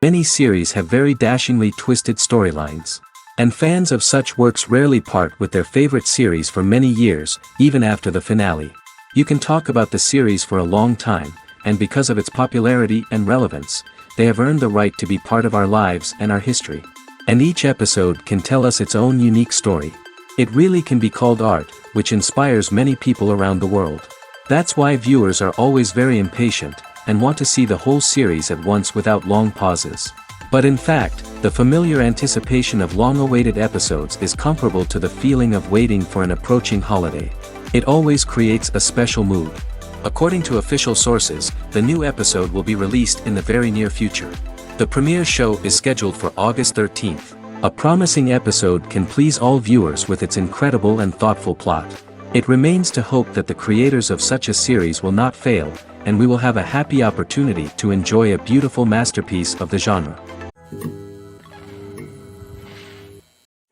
Many series have very dashingly twisted storylines. And fans of such works rarely part with their favorite series for many years, even after the finale. You can talk about the series for a long time, and because of its popularity and relevance, they have earned the right to be part of our lives and our history. And each episode can tell us its own unique story. It really can be called art, which inspires many people around the world. That's why viewers are always very impatient, and want to see the whole series at once without long pauses. But in fact, the familiar anticipation of long-awaited episodes is comparable to the feeling of waiting for an approaching holiday. It always creates a special mood. According to official sources, the new episode will be released in the very near future. The premiere show is scheduled for August 13th. A promising episode can please all viewers with its incredible and thoughtful plot. It remains to hope that the creators of such a series will not fail, and we will have a happy opportunity to enjoy a beautiful masterpiece of the genre.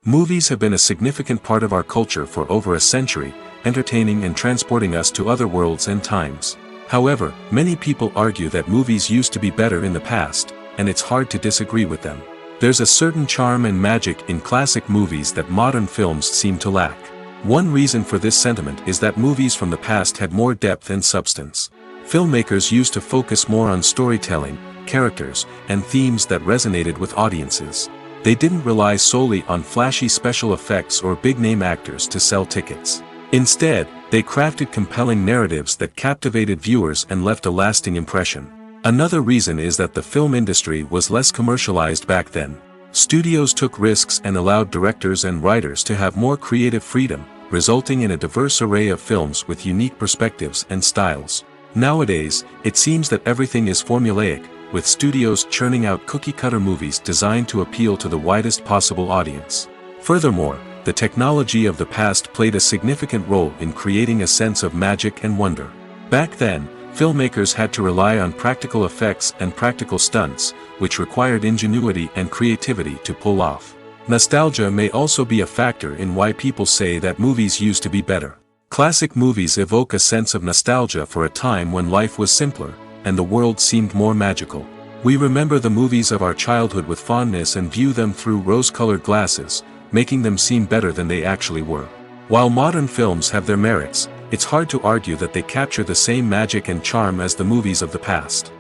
Movies have been a significant part of our culture for over a century, entertaining and transporting us to other worlds and times. However, many people argue that movies used to be better in the past, and it's hard to disagree with them. There's a certain charm and magic in classic movies that modern films seem to lack. One reason for this sentiment is that movies from the past had more depth and substance. Filmmakers used to focus more on storytelling, characters, and themes that resonated with audiences. They didn't rely solely on flashy special effects or big-name actors to sell tickets. Instead, they crafted compelling narratives that captivated viewers and left a lasting impression. Another reason is that the film industry was less commercialized back then. Studios took risks and allowed directors and writers to have more creative freedom, resulting in a diverse array of films with unique perspectives and styles. Nowadays, it seems that everything is formulaic, with studios churning out cookie-cutter movies designed to appeal to the widest possible audience. Furthermore, the technology of the past played a significant role in creating a sense of magic and wonder. Back then, filmmakers had to rely on practical effects and practical stunts, which required ingenuity and creativity to pull off. Nostalgia may also be a factor in why people say that movies used to be better. Classic movies evoke a sense of nostalgia for a time when life was simpler, and the world seemed more magical. We remember the movies of our childhood with fondness and view them through rose-colored glasses, making them seem better than they actually were. While modern films have their merits, it's hard to argue that they capture the same magic and charm as the movies of the past.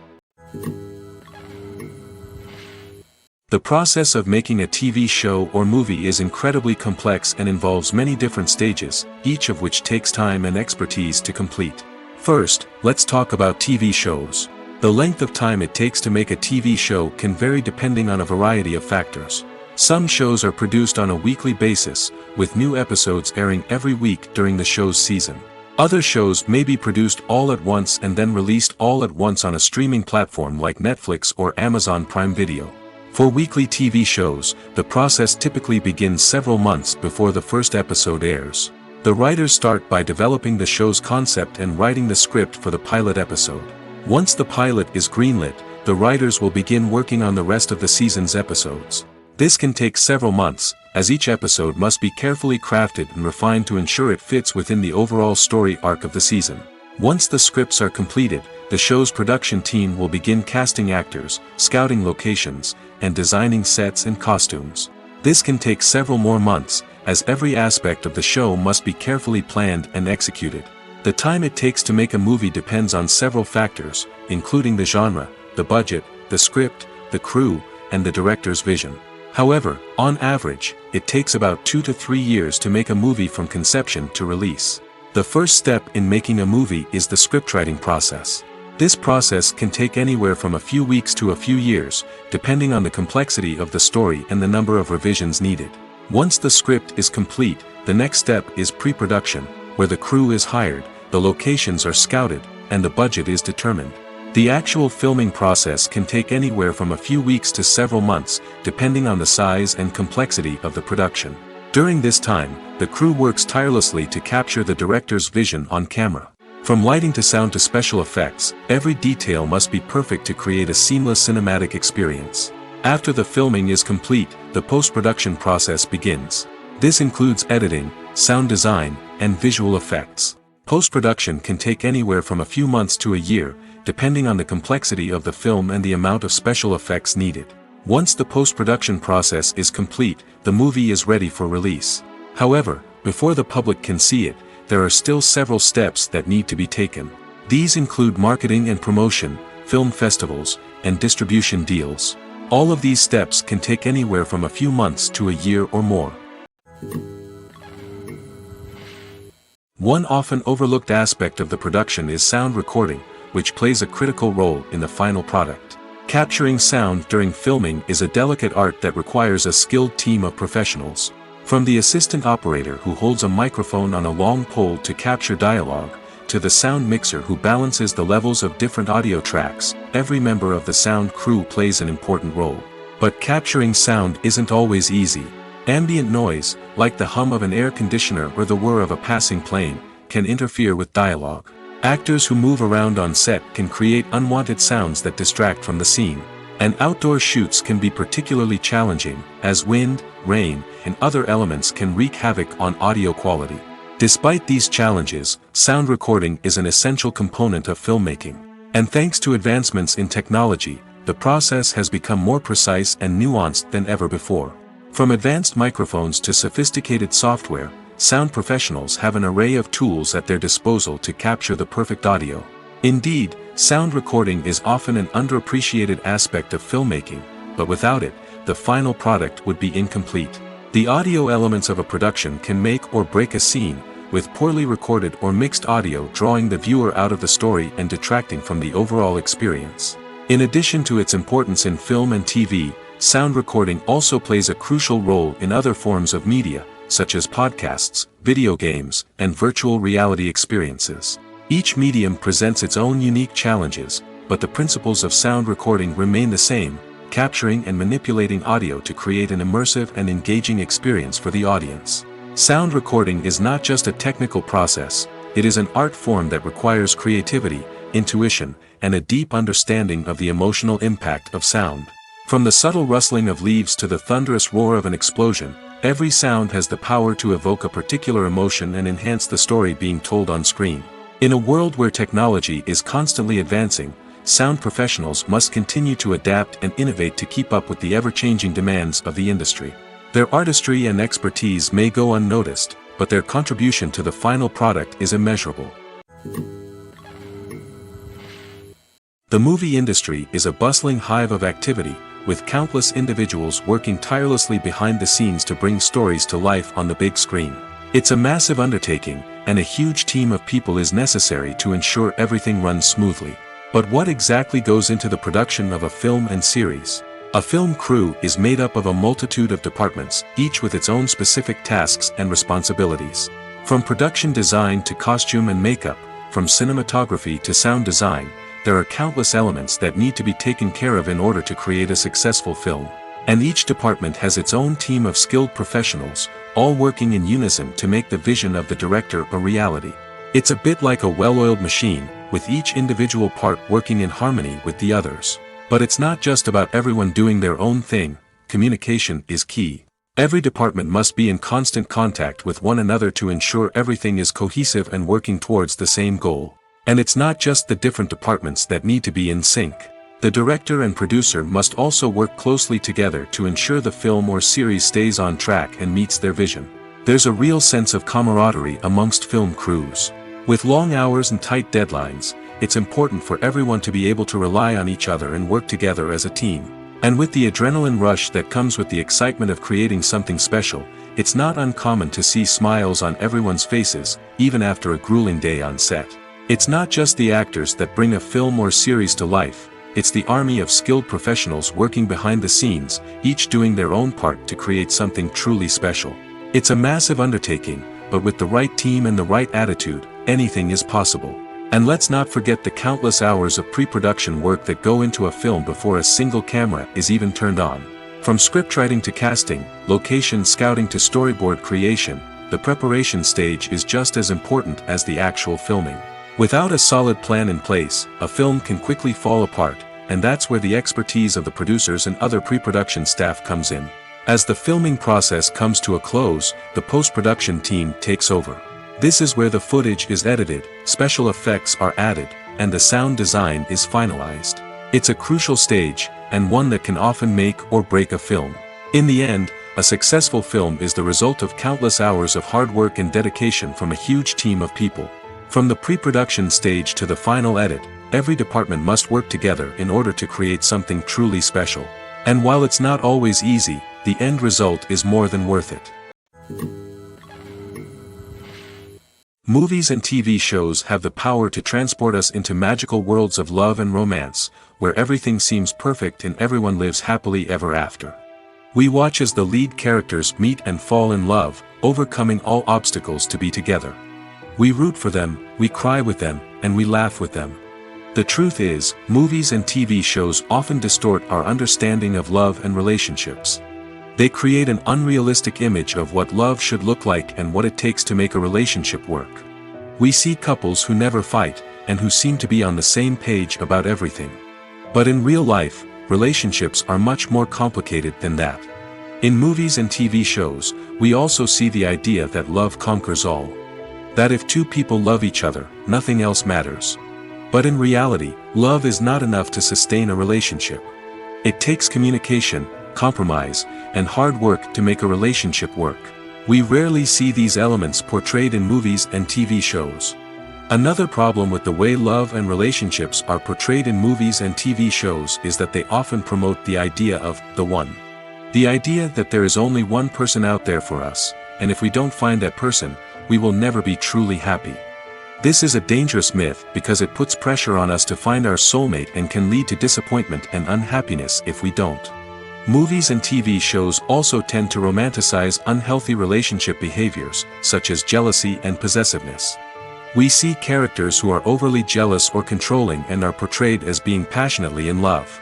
The process of making a TV show or movie is incredibly complex and involves many different stages, each of which takes time and expertise to complete. First, let's talk about TV shows. The length of time it takes to make a TV show can vary depending on a variety of factors. Some shows are produced on a weekly basis, with new episodes airing every week during the show's season. Other shows may be produced all at once and then released all at once on a streaming platform like Netflix or Amazon Prime Video. For weekly TV shows, the process typically begins several months before the first episode airs. The writers start by developing the show's concept and writing the script for the pilot episode. Once the pilot is greenlit, the writers will begin working on the rest of the season's episodes. This can take several months, as each episode must be carefully crafted and refined to ensure it fits within the overall story arc of the season. Once the scripts are completed, the show's production team will begin casting actors, scouting locations, and designing sets and costumes. This can take several more months, as every aspect of the show must be carefully planned and executed. The time it takes to make a movie depends on several factors, including the genre, the budget, the script, the crew, and the director's vision. However, on average, it takes about 2 to 3 years to make a movie from conception to release. The first step in making a movie is the scriptwriting process. This process can take anywhere from a few weeks to a few years, depending on the complexity of the story and the number of revisions needed. Once the script is complete, the next step is pre-production, where the crew is hired, the locations are scouted, and the budget is determined. The actual filming process can take anywhere from a few weeks to several months, depending on the size and complexity of the production. During this time, the crew works tirelessly to capture the director's vision on camera. From lighting to sound to special effects, every detail must be perfect to create a seamless cinematic experience. After the filming is complete, the post-production process begins. This includes editing, sound design, and visual effects. Post-production can take anywhere from a few months to a year, depending on the complexity of the film and the amount of special effects needed. Once the post-production process is complete, the movie is ready for release. However, before the public can see it, there are still several steps that need to be taken. These include marketing and promotion, film festivals, and distribution deals. All of these steps can take anywhere from a few months to a year or more. One often overlooked aspect of the production is sound recording, which plays a critical role in the final product. Capturing sound during filming is a delicate art that requires a skilled team of professionals. From the assistant operator who holds a microphone on a long pole to capture dialogue, to the sound mixer who balances the levels of different audio tracks, every member of the sound crew plays an important role. But capturing sound isn't always easy. Ambient noise, like the hum of an air conditioner or the whir of a passing plane, can interfere with dialogue. Actors who move around on set can create unwanted sounds that distract from the scene. And outdoor shoots can be particularly challenging, as wind, rain, and other elements can wreak havoc on audio quality. Despite these challenges, sound recording is an essential component of filmmaking. And thanks to advancements in technology, the process has become more precise and nuanced than ever before. From advanced microphones to sophisticated software, sound professionals have an array of tools at their disposal to capture the perfect audio. Indeed, sound recording is often an underappreciated aspect of filmmaking, but without it, the final product would be incomplete. The audio elements of a production can make or break a scene, with poorly recorded or mixed audio drawing the viewer out of the story and detracting from the overall experience. In addition to its importance in film and TV, sound recording also plays a crucial role in other forms of media, such as podcasts, video games, and virtual reality experiences. Each medium presents its own unique challenges, but the principles of sound recording remain the same: capturing and manipulating audio to create an immersive and engaging experience for the audience. Sound recording is not just a technical process, it is an art form that requires creativity, intuition, and a deep understanding of the emotional impact of sound. From the subtle rustling of leaves to the thunderous roar of an explosion, every sound has the power to evoke a particular emotion and enhance the story being told on screen. In a world where technology is constantly advancing, sound professionals must continue to adapt and innovate to keep up with the ever-changing demands of the industry. Their artistry and expertise may go unnoticed, but their contribution to the final product is immeasurable. The movie industry is a bustling hive of activity, with countless individuals working tirelessly behind the scenes to bring stories to life on the big screen. It's a massive undertaking, and a huge team of people is necessary to ensure everything runs smoothly. But what exactly goes into the production of a film and series? A film crew is made up of a multitude of departments, each with its own specific tasks and responsibilities. From production design to costume and makeup, from cinematography to sound design, there are countless elements that need to be taken care of in order to create a successful film. And each department has its own team of skilled professionals, all working in unison to make the vision of the director a reality. It's a bit like a well-oiled machine, with each individual part working in harmony with the others. But it's not just about everyone doing their own thing. Communication is key. Every department must be in constant contact with one another to ensure everything is cohesive and working towards the same goal. And it's not just the different departments that need to be in sync. The director and producer must also work closely together to ensure the film or series stays on track and meets their vision. There's a real sense of camaraderie amongst film crews. With long hours and tight deadlines, it's important for everyone to be able to rely on each other and work together as a team. And with the adrenaline rush that comes with the excitement of creating something special, it's not uncommon to see smiles on everyone's faces, even after a grueling day on set. It's not just the actors that bring a film or series to life, it's the army of skilled professionals working behind the scenes, each doing their own part to create something truly special. It's a massive undertaking, but with the right team and the right attitude, anything is possible. And let's not forget the countless hours of pre-production work that go into a film before a single camera is even turned on. From scriptwriting to casting, location scouting to storyboard creation, the preparation stage is just as important as the actual filming. Without a solid plan in place, a film can quickly fall apart, and that's where the expertise of the producers and other pre-production staff comes in. As the filming process comes to a close, the post-production team takes over. This is where the footage is edited, special effects are added, and the sound design is finalized. It's a crucial stage, and one that can often make or break a film. In the end, a successful film is the result of countless hours of hard work and dedication from a huge team of people. From the pre-production stage to the final edit, every department must work together in order to create something truly special. And while it's not always easy, the end result is more than worth it. Movies and TV shows have the power to transport us into magical worlds of love and romance, where everything seems perfect and everyone lives happily ever after. We watch as the lead characters meet and fall in love, overcoming all obstacles to be together. We root for them, we cry with them, and we laugh with them. The truth is, movies and TV shows often distort our understanding of love and relationships. They create an unrealistic image of what love should look like and what it takes to make a relationship work. We see couples who never fight, and who seem to be on the same page about everything. But in real life, relationships are much more complicated than that. In movies and TV shows, we also see the idea that love conquers all. That if two people love each other, nothing else matters. But in reality, love is not enough to sustain a relationship. It takes communication, compromise, and hard work to make a relationship work. We rarely see these elements portrayed in movies and TV shows. Another problem with the way love and relationships are portrayed in movies and TV shows is that they often promote the idea of the one. The idea that there is only one person out there for us, and if we don't find that person, we will never be truly happy. This is a dangerous myth because it puts pressure on us to find our soulmate and can lead to disappointment and unhappiness if we don't. Movies and TV shows also tend to romanticize unhealthy relationship behaviors, such as jealousy and possessiveness. We see characters who are overly jealous or controlling and are portrayed as being passionately in love.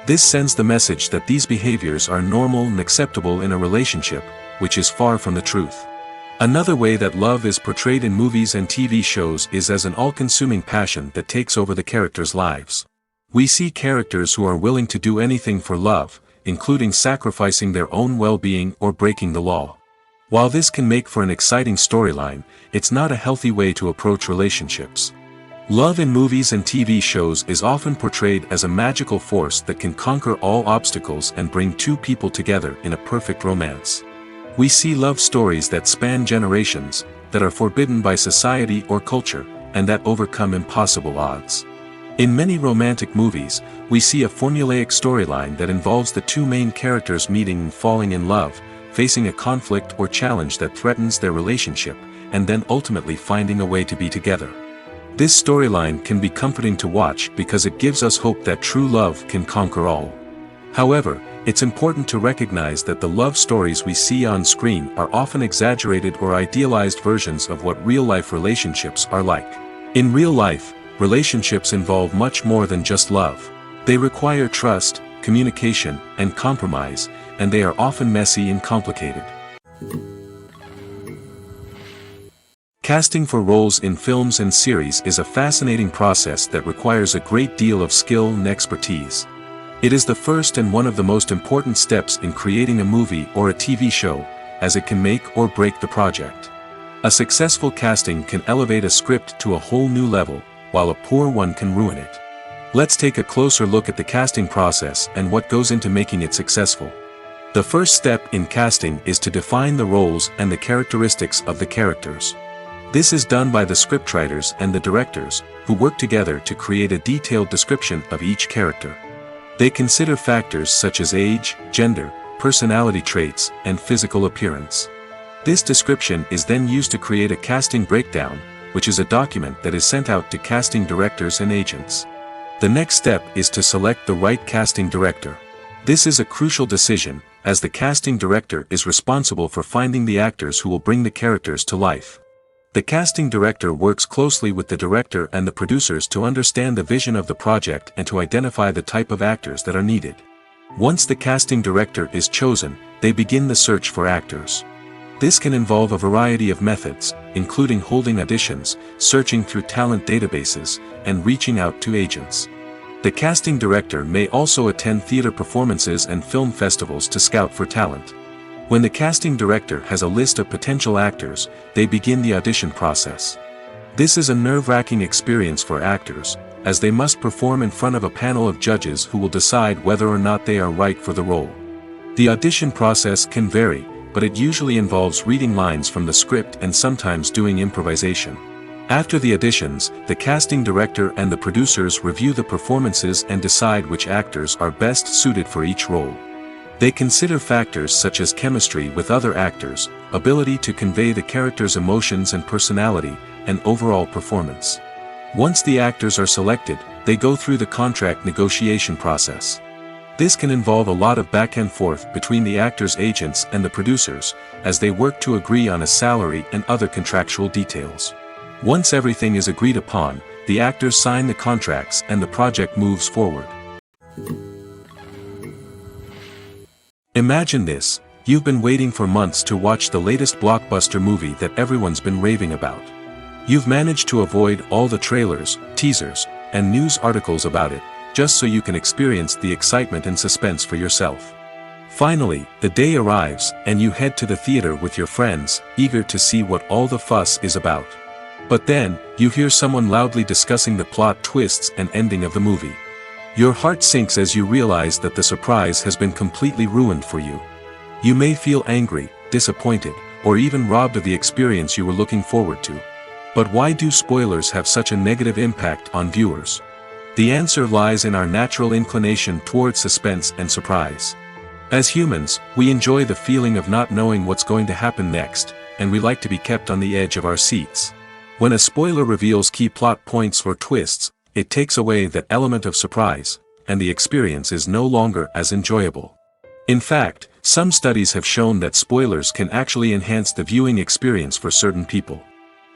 This sends the message that these behaviors are normal and acceptable in a relationship, which is far from the truth. Another way that love is portrayed in movies and TV shows is as an all-consuming passion that takes over the characters' lives. We see characters who are willing to do anything for love, including sacrificing their own well-being or breaking the law. While this can make for an exciting storyline, it's not a healthy way to approach relationships. Love in movies and TV shows is often portrayed as a magical force that can conquer all obstacles and bring two people together in a perfect romance. We see love stories that span generations, that are forbidden by society or culture, and that overcome impossible odds. In many romantic movies, we see a formulaic storyline that involves the two main characters meeting and falling in love, facing a conflict or challenge that threatens their relationship, and then ultimately finding a way to be together. This storyline can be comforting to watch because it gives us hope that true love can conquer all. However, it's important to recognize that the love stories we see on screen are often exaggerated or idealized versions of what real-life relationships are like. In real life, relationships involve much more than just love. They require trust, communication, and compromise, and they are often messy and complicated. Casting for roles in films and series is a fascinating process that requires a great deal of skill and expertise. It is the first and one of the most important steps in creating a movie or a TV show, as it can make or break the project. A successful casting can elevate a script to a whole new level, while a poor one can ruin it. Let's take a closer look at the casting process and what goes into making it successful. The first step in casting is to define the roles and the characteristics of the characters. This is done by the scriptwriters and the directors, who work together to create a detailed description of each character. They consider factors such as age, gender, personality traits, and physical appearance. This description is then used to create a casting breakdown, which is a document that is sent out to casting directors and agents. The next step is to select the right casting director. This is a crucial decision, as the casting director is responsible for finding the actors who will bring the characters to life. The casting director works closely with the director and the producers to understand the vision of the project and to identify the type of actors that are needed. Once the casting director is chosen, they begin the search for actors. This can involve a variety of methods, including holding auditions, searching through talent databases, and reaching out to agents. The casting director may also attend theater performances and film festivals to scout for talent. When the casting director has a list of potential actors, they begin the audition process. This is a nerve-wracking experience for actors, as they must perform in front of a panel of judges who will decide whether or not they are right for the role. The audition process can vary, but it usually involves reading lines from the script and sometimes doing improvisation. After the auditions, the casting director and the producers review the performances and decide which actors are best suited for each role. They consider factors such as chemistry with other actors, ability to convey the character's emotions and personality, and overall performance. Once the actors are selected, they go through the contract negotiation process. This can involve a lot of back and forth between the actors' agents and the producers, as they work to agree on a salary and other contractual details. Once everything is agreed upon, the actors sign the contracts and the project moves forward. Imagine this: you've been waiting for months to watch the latest blockbuster movie that everyone's been raving about. You've managed to avoid all the trailers, teasers, and news articles about it, just so you can experience the excitement and suspense for yourself. Finally, the day arrives, and you head to the theater with your friends, eager to see what all the fuss is about. But then, you hear someone loudly discussing the plot twists and ending of the movie. Your heart sinks as you realize that the surprise has been completely ruined for you. You may feel angry, disappointed, or even robbed of the experience you were looking forward to. But why do spoilers have such a negative impact on viewers? The answer lies in our natural inclination towards suspense and surprise. As humans, we enjoy the feeling of not knowing what's going to happen next, and we like to be kept on the edge of our seats. When a spoiler reveals key plot points or twists, it takes away that element of surprise, and the experience is no longer as enjoyable. In fact, some studies have shown that spoilers can actually enhance the viewing experience for certain people.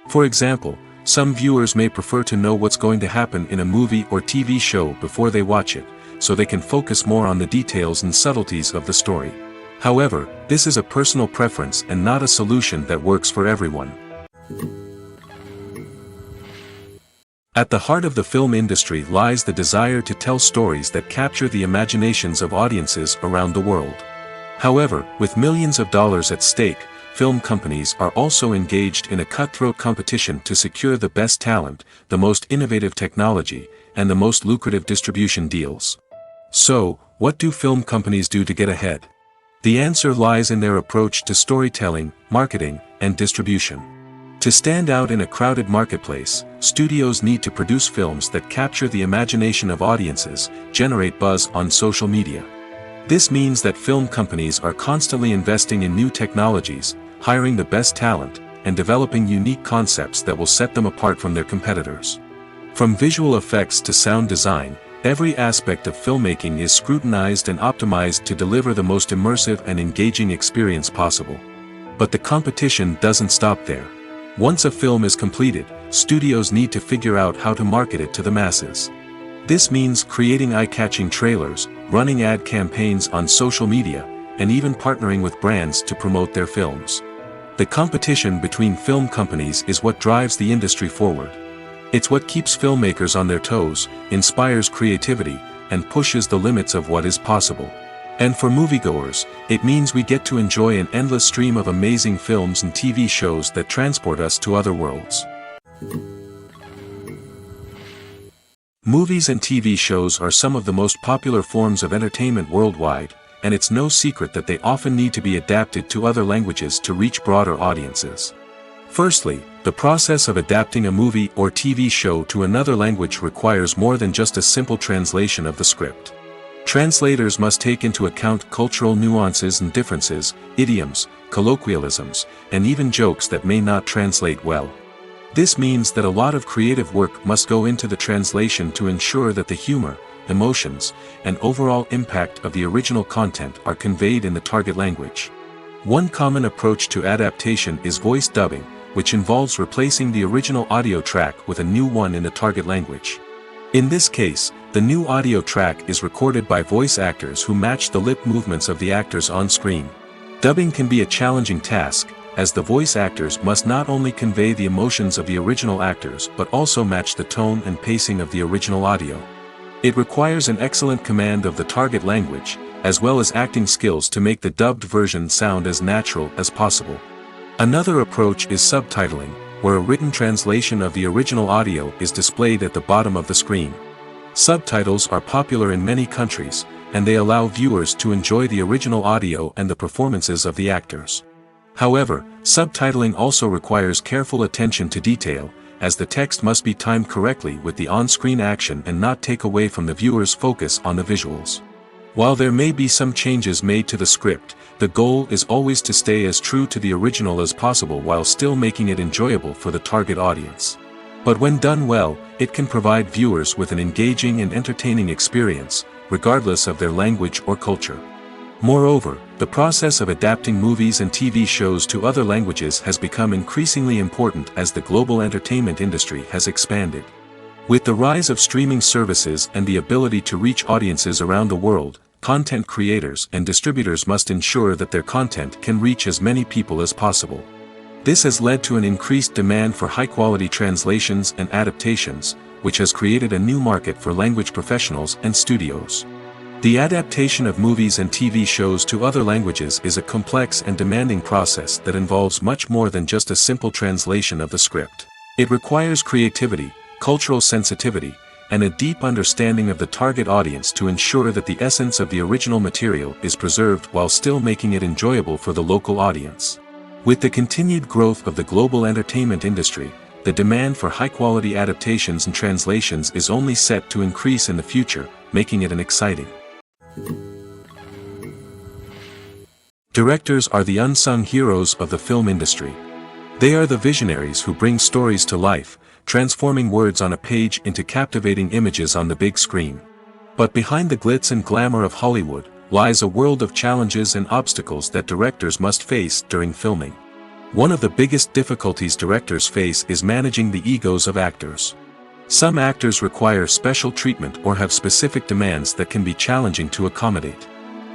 For example, some viewers may prefer to know what's going to happen in a movie or TV show before they watch it, so they can focus more on the details and subtleties of the story. However, this is a personal preference and not a solution that works for everyone. At the heart of the film industry lies the desire to tell stories that capture the imaginations of audiences around the world. However, with millions of dollars at stake, film companies are also engaged in a cutthroat competition to secure the best talent, the most innovative technology, and the most lucrative distribution deals. So, what do film companies do to get ahead? The answer lies in their approach to storytelling, marketing, and distribution. To stand out in a crowded marketplace, studios need to produce films that capture the imagination of audiences, generate buzz on social media. This means that film companies are constantly investing in new technologies, hiring the best talent, and developing unique concepts that will set them apart from their competitors. From visual effects to sound design, every aspect of filmmaking is scrutinized and optimized to deliver the most immersive and engaging experience possible. But the competition doesn't stop there. Once a film is completed, studios need to figure out how to market it to the masses. This means creating eye-catching trailers, running ad campaigns on social media, and even partnering with brands to promote their films. The competition between film companies is what drives the industry forward. It's what keeps filmmakers on their toes, inspires creativity, and pushes the limits of what is possible. And for moviegoers, it means we get to enjoy an endless stream of amazing films and TV shows that transport us to other worlds. Movies and TV shows are some of the most popular forms of entertainment worldwide, and it's no secret that they often need to be adapted to other languages to reach broader audiences. Firstly, the process of adapting a movie or TV show to another language requires more than just a simple translation of the script. Translators must take into account cultural nuances and differences, idioms, colloquialisms, and even jokes that may not translate well. This means that a lot of creative work must go into the translation to ensure that the humor, emotions, and overall impact of the original content are conveyed in the target language. One common approach to adaptation is voice dubbing, which involves replacing the original audio track with a new one in the target language. In this case, the new audio track is recorded by voice actors who match the lip movements of the actors on screen. Dubbing can be a challenging task, as the voice actors must not only convey the emotions of the original actors but also match the tone and pacing of the original audio. It requires an excellent command of the target language, as well as acting skills to make the dubbed version sound as natural as possible. Another approach is subtitling, where a written translation of the original audio is displayed at the bottom of the screen. Subtitles are popular in many countries, and they allow viewers to enjoy the original audio and the performances of the actors. However, subtitling also requires careful attention to detail, as the text must be timed correctly with the on-screen action and not take away from the viewer's focus on the visuals. While there may be some changes made to the script, the goal is always to stay as true to the original as possible while still making it enjoyable for the target audience. But when done well, it can provide viewers with an engaging and entertaining experience, regardless of their language or culture. Moreover, the process of adapting movies and TV shows to other languages has become increasingly important as the global entertainment industry has expanded. With the rise of streaming services and the ability to reach audiences around the world, content creators and distributors must ensure that their content can reach as many people as possible. This has led to an increased demand for high-quality translations and adaptations, which has created a new market for language professionals and studios. The adaptation of movies and TV shows to other languages is a complex and demanding process that involves much more than just a simple translation of the script. It requires creativity, cultural sensitivity, and a deep understanding of the target audience to ensure that the essence of the original material is preserved while still making it enjoyable for the local audience. With the continued growth of the global entertainment industry, the demand for high-quality adaptations and translations is only set to increase in the future, making it an exciting. Directors are the unsung heroes of the film industry. They are the visionaries who bring stories to life, transforming words on a page into captivating images on the big screen. But behind the glitz and glamour of Hollywood, lies a world of challenges and obstacles that directors must face during filming. One of the biggest difficulties directors face is managing the egos of actors. Some actors require special treatment or have specific demands that can be challenging to accommodate.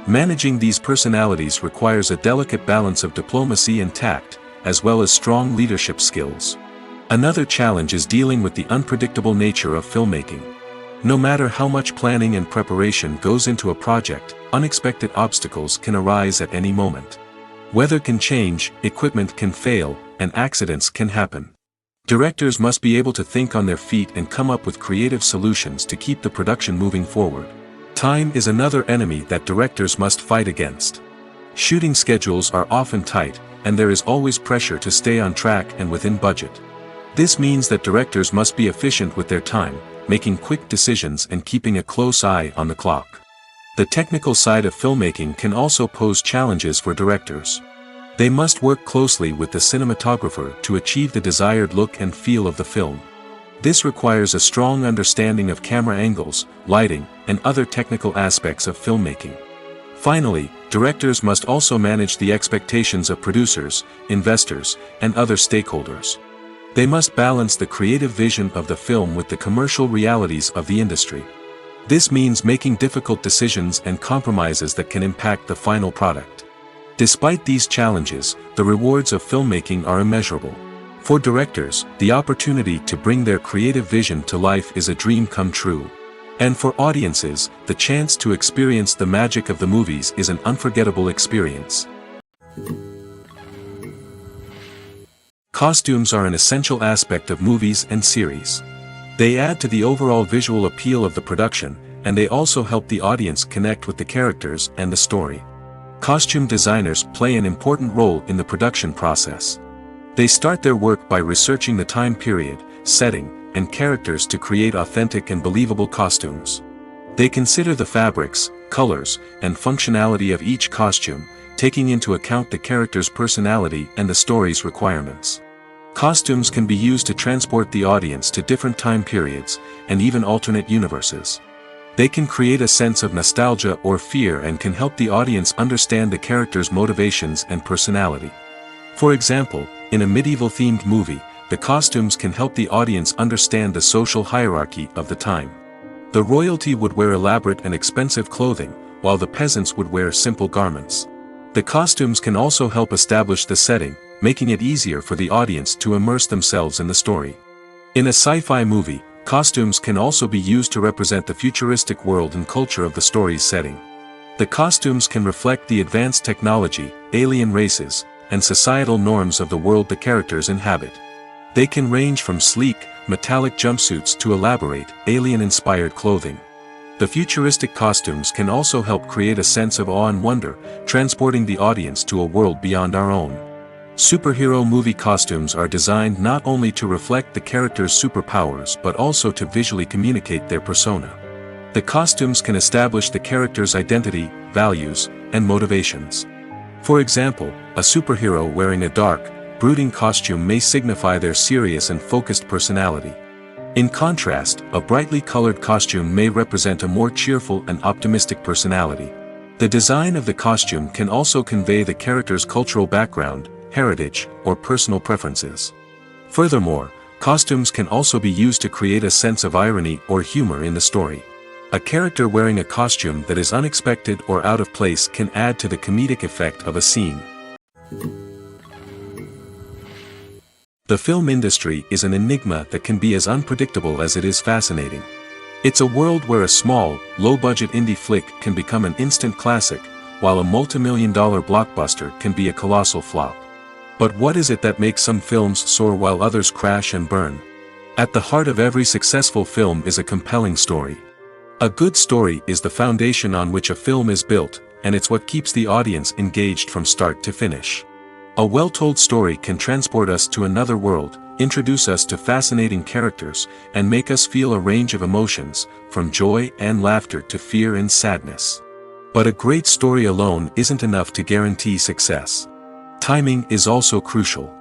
Managing these personalities requires a delicate balance of diplomacy and tact, as well as strong leadership skills. Another challenge is dealing with the unpredictable nature of filmmaking. No matter how much planning and preparation goes into a project, unexpected obstacles can arise at any moment. Weather can change, equipment can fail, and accidents can happen. Directors must be able to think on their feet and come up with creative solutions to keep the production moving forward. Time is another enemy that directors must fight against. Shooting schedules are often tight, and there is always pressure to stay on track and within budget. This means that directors must be efficient with their time, making quick decisions and keeping a close eye on the clock. The technical side of filmmaking can also pose challenges for directors. They must work closely with the cinematographer to achieve the desired look and feel of the film. This requires a strong understanding of camera angles, lighting, and other technical aspects of filmmaking. Finally, directors must also manage the expectations of producers, investors, and other stakeholders. They must balance the creative vision of the film with the commercial realities of the industry. This means making difficult decisions and compromises that can impact the final product. Despite these challenges, the rewards of filmmaking are immeasurable. For directors, the opportunity to bring their creative vision to life is a dream come true. And for audiences, the chance to experience the magic of the movies is an unforgettable experience. Costumes are an essential aspect of movies and series. They add to the overall visual appeal of the production, and they also help the audience connect with the characters and the story. Costume designers play an important role in the production process. They start their work by researching the time period, setting, and characters to create authentic and believable costumes. They consider the fabrics, colors, and functionality of each costume, taking into account the character's personality and the story's requirements. Costumes can be used to transport the audience to different time periods, and even alternate universes. They can create a sense of nostalgia or fear and can help the audience understand the character's motivations and personality. For example, in a medieval-themed movie, the costumes can help the audience understand the social hierarchy of the time. The royalty would wear elaborate and expensive clothing, while the peasants would wear simple garments. The costumes can also help establish the setting, making it easier for the audience to immerse themselves in the story. In a sci-fi movie, costumes can also be used to represent the futuristic world and culture of the story's setting. The costumes can reflect the advanced technology, alien races, and societal norms of the world the characters inhabit. They can range from sleek, metallic jumpsuits to elaborate, alien-inspired clothing. The futuristic costumes can also help create a sense of awe and wonder, transporting the audience to a world beyond our own. Superhero movie costumes are designed not only to reflect the character's superpowers but also to visually communicate their persona. The costumes can establish the character's identity, values, and motivations. For example, a superhero wearing a dark, brooding costume may signify their serious and focused personality. In contrast, a brightly colored costume may represent a more cheerful and optimistic personality. The design of the costume can also convey the character's cultural background, heritage, or personal preferences. Furthermore, costumes can also be used to create a sense of irony or humor in the story. A character wearing a costume that is unexpected or out of place can add to the comedic effect of a scene. The film industry is an enigma that can be as unpredictable as it is fascinating. It's a world where a small, low-budget indie flick can become an instant classic, while a multi-million-dollar blockbuster can be a colossal flop. But what is it that makes some films soar while others crash and burn? At the heart of every successful film is a compelling story. A good story is the foundation on which a film is built, and it's what keeps the audience engaged from start to finish. A well-told story can transport us to another world, introduce us to fascinating characters, and make us feel a range of emotions, from joy and laughter to fear and sadness. But a great story alone isn't enough to guarantee success. Timing is also crucial.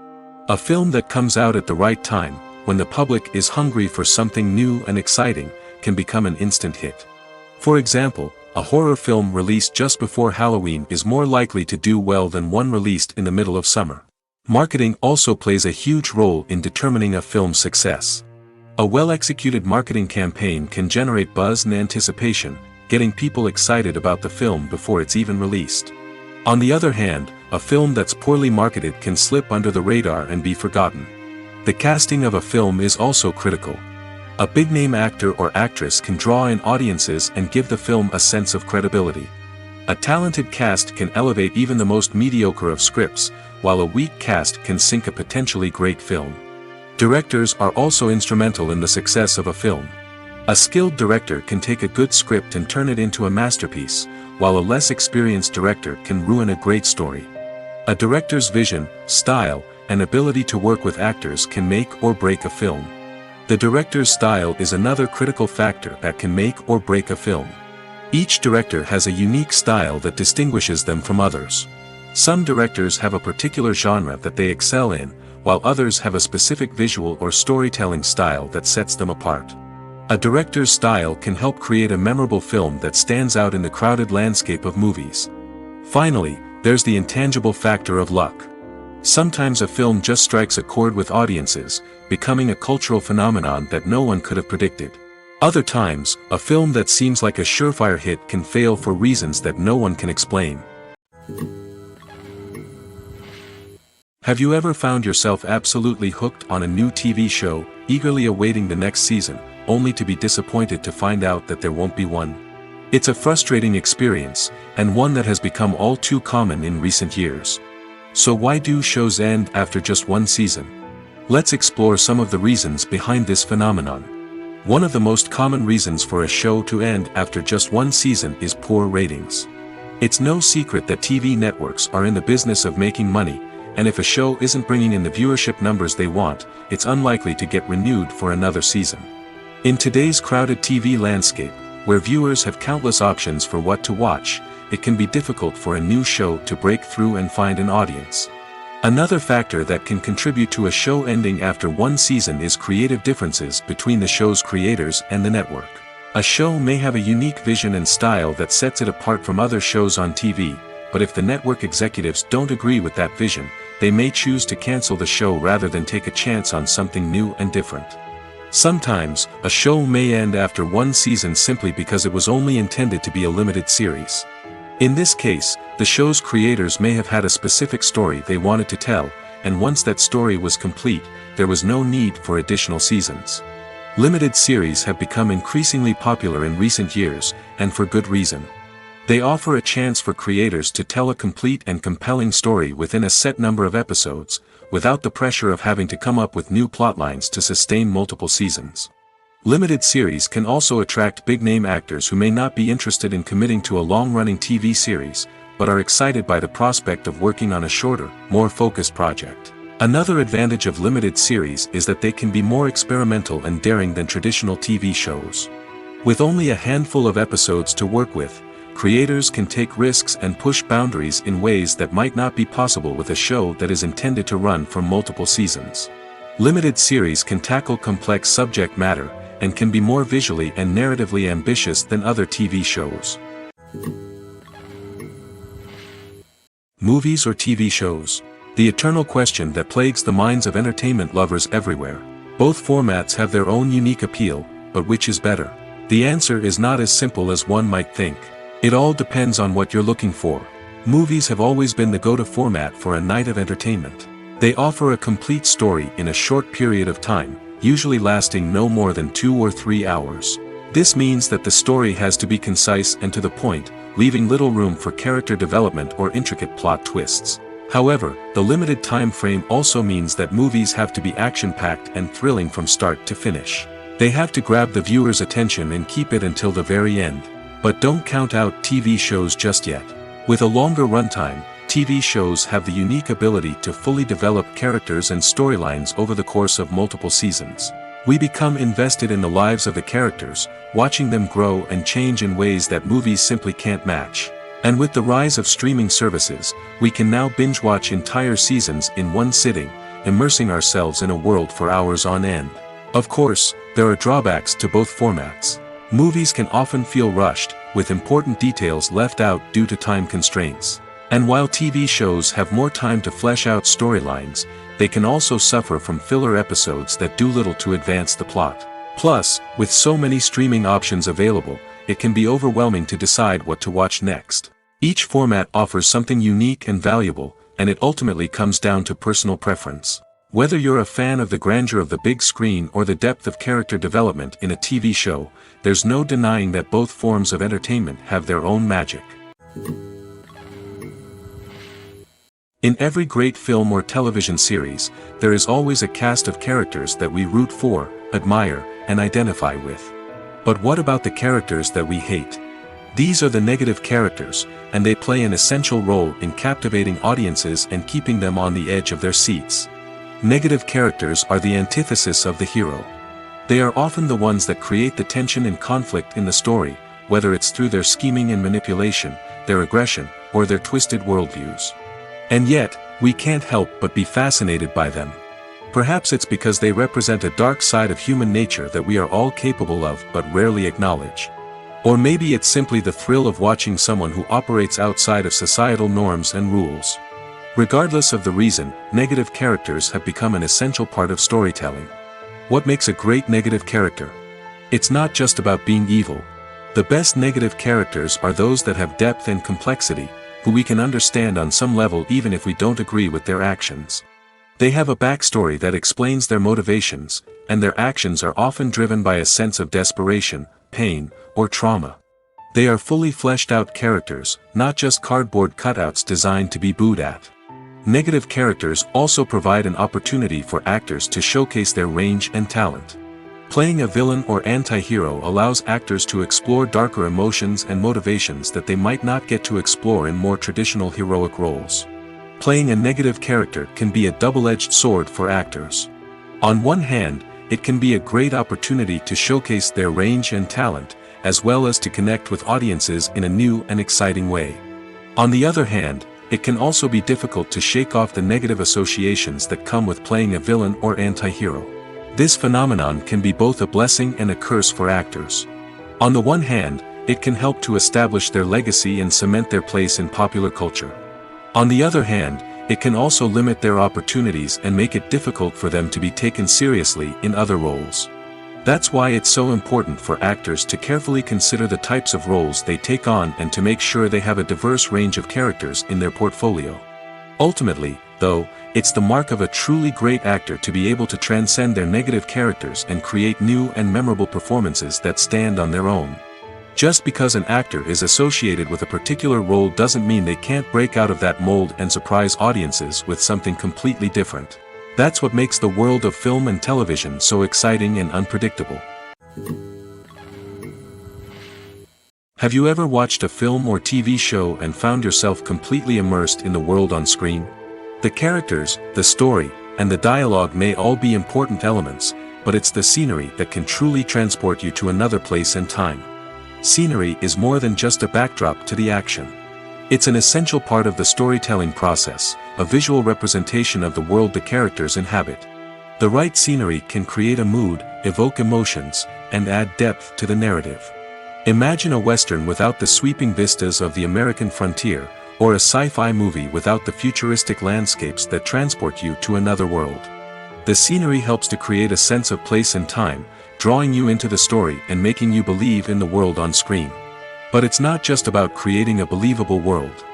A film that comes out at the right time, when the public is hungry for something new and exciting, can become an instant hit. For example, a horror film released just before Halloween is more likely to do well than one released in the middle of summer. Marketing also plays a huge role in determining a film's success. A well-executed marketing campaign can generate buzz and anticipation, getting people excited about the film before it's even released. On the other hand, a film that's poorly marketed can slip under the radar and be forgotten. The casting of a film is also critical. A big-name actor or actress can draw in audiences and give the film a sense of credibility. A talented cast can elevate even the most mediocre of scripts, while a weak cast can sink a potentially great film. Directors are also instrumental in the success of a film. A skilled director can take a good script and turn it into a masterpiece, while a less experienced director can ruin a great story. A director's vision, style, and ability to work with actors can make or break a film. The director's style is another critical factor that can make or break a film. Each director has a unique style that distinguishes them from others. Some directors have a particular genre that they excel in, while others have a specific visual or storytelling style that sets them apart. A director's style can help create a memorable film that stands out in the crowded landscape of movies. Finally, there's the intangible factor of luck. Sometimes a film just strikes a chord with audiences, becoming a cultural phenomenon that no one could have predicted. Other times, a film that seems like a surefire hit can fail for reasons that no one can explain. Have you ever found yourself absolutely hooked on a new TV show, eagerly awaiting the next season, only to be disappointed to find out that there won't be one? It's a frustrating experience, and one that has become all too common in recent years. So why do shows end after just one season? Let's explore some of the reasons behind this phenomenon. One of the most common reasons for a show to end after just one season is poor ratings. It's no secret that TV networks are in the business of making money, and if a show isn't bringing in the viewership numbers they want, it's unlikely to get renewed for another season. In today's crowded TV landscape, where viewers have countless options for what to watch, it can be difficult for a new show to break through and find an audience. Another factor that can contribute to a show ending after one season is creative differences between the show's creators and the network. A show may have a unique vision and style that sets it apart from other shows on TV, but if the network executives don't agree with that vision, they may choose to cancel the show rather than take a chance on something new and different. Sometimes, a show may end after one season simply because it was only intended to be a limited series. In this case, the show's creators may have had a specific story they wanted to tell, and once that story was complete, there was no need for additional seasons. Limited series have become increasingly popular in recent years, and for good reason. They offer a chance for creators to tell a complete and compelling story within a set number of episodes, without the pressure of having to come up with new plotlines to sustain multiple seasons. Limited series can also attract big-name actors who may not be interested in committing to a long-running TV series, but are excited by the prospect of working on a shorter, more focused project. Another advantage of limited series is that they can be more experimental and daring than traditional TV shows. With only a handful of episodes to work with, creators can take risks and push boundaries in ways that might not be possible with a show that is intended to run for multiple seasons. Limited series can tackle complex subject matter, and can be more visually and narratively ambitious than other TV shows. Movies or TV shows? The eternal question that plagues the minds of entertainment lovers everywhere. Both formats have their own unique appeal, but which is better? The answer is not as simple as one might think. It all depends on what you're looking for. Movies have always been the go-to format for a night of entertainment. They offer a complete story in a short period of time, usually lasting no more than 2 or 3 hours. This means that the story has to be concise and to the point, leaving little room for character development or intricate plot twists. However, the limited time frame also means that movies have to be action-packed and thrilling from start to finish. They have to grab the viewer's attention and keep it until the very end. But don't count out TV shows just yet. With a longer runtime, TV shows have the unique ability to fully develop characters and storylines over the course of multiple seasons. We become invested in the lives of the characters, watching them grow and change in ways that movies simply can't match. And with the rise of streaming services, we can now binge-watch entire seasons in one sitting, immersing ourselves in a world for hours on end. Of course, there are drawbacks to both formats. Movies can often feel rushed, with important details left out due to time constraints. And while TV shows have more time to flesh out storylines, they can also suffer from filler episodes that do little to advance the plot. Plus, with so many streaming options available, it can be overwhelming to decide what to watch next. Each format offers something unique and valuable, and it ultimately comes down to personal preference. Whether you're a fan of the grandeur of the big screen or the depth of character development in a TV show, there's no denying that both forms of entertainment have their own magic. In every great film or television series, there is always a cast of characters that we root for, admire, and identify with. But what about the characters that we hate? These are the negative characters, and they play an essential role in captivating audiences and keeping them on the edge of their seats. Negative characters are the antithesis of the hero. They are often the ones that create the tension and conflict in the story, whether it's through their scheming and manipulation, their aggression, or their twisted worldviews. And yet, we can't help but be fascinated by them. Perhaps it's because they represent a dark side of human nature that we are all capable of but rarely acknowledge. Or maybe it's simply the thrill of watching someone who operates outside of societal norms and rules. Regardless of the reason, negative characters have become an essential part of storytelling. What makes a great negative character? It's not just about being evil. The best negative characters are those that have depth and complexity, who we can understand on some level even if we don't agree with their actions. They have a backstory that explains their motivations, and their actions are often driven by a sense of desperation, pain, or trauma. They are fully fleshed out characters, not just cardboard cutouts designed to be booed at. Negative characters also provide an opportunity for actors to showcase their range and talent. Playing a villain or anti-hero allows actors to explore darker emotions and motivations that they might not get to explore in more traditional heroic roles. Playing a negative character can be a double-edged sword for actors. On one hand, it can be a great opportunity to showcase their range and talent, as well as to connect with audiences in a new and exciting way. On the other hand, it can also be difficult to shake off the negative associations that come with playing a villain or anti-hero. This phenomenon can be both a blessing and a curse for actors. On the one hand, it can help to establish their legacy and cement their place in popular culture. On the other hand, it can also limit their opportunities and make it difficult for them to be taken seriously in other roles. That's why it's so important for actors to carefully consider the types of roles they take on and to make sure they have a diverse range of characters in their portfolio. Ultimately, though, it's the mark of a truly great actor to be able to transcend their negative characters and create new and memorable performances that stand on their own. Just because an actor is associated with a particular role doesn't mean they can't break out of that mold and surprise audiences with something completely different. That's what makes the world of film and television so exciting and unpredictable. Have you ever watched a film or TV show and found yourself completely immersed in the world on screen? The characters, the story, and the dialogue may all be important elements, but it's the scenery that can truly transport you to another place and time. Scenery is more than just a backdrop to the action. It's an essential part of the storytelling process, a visual representation of the world the characters inhabit. The right scenery can create a mood, evoke emotions, and add depth to the narrative. Imagine a Western without the sweeping vistas of the American frontier, or a sci-fi movie without the futuristic landscapes that transport you to another world. The scenery helps to create a sense of place and time, drawing you into the story and making you believe in the world on screen. But it's not just about creating a believable world.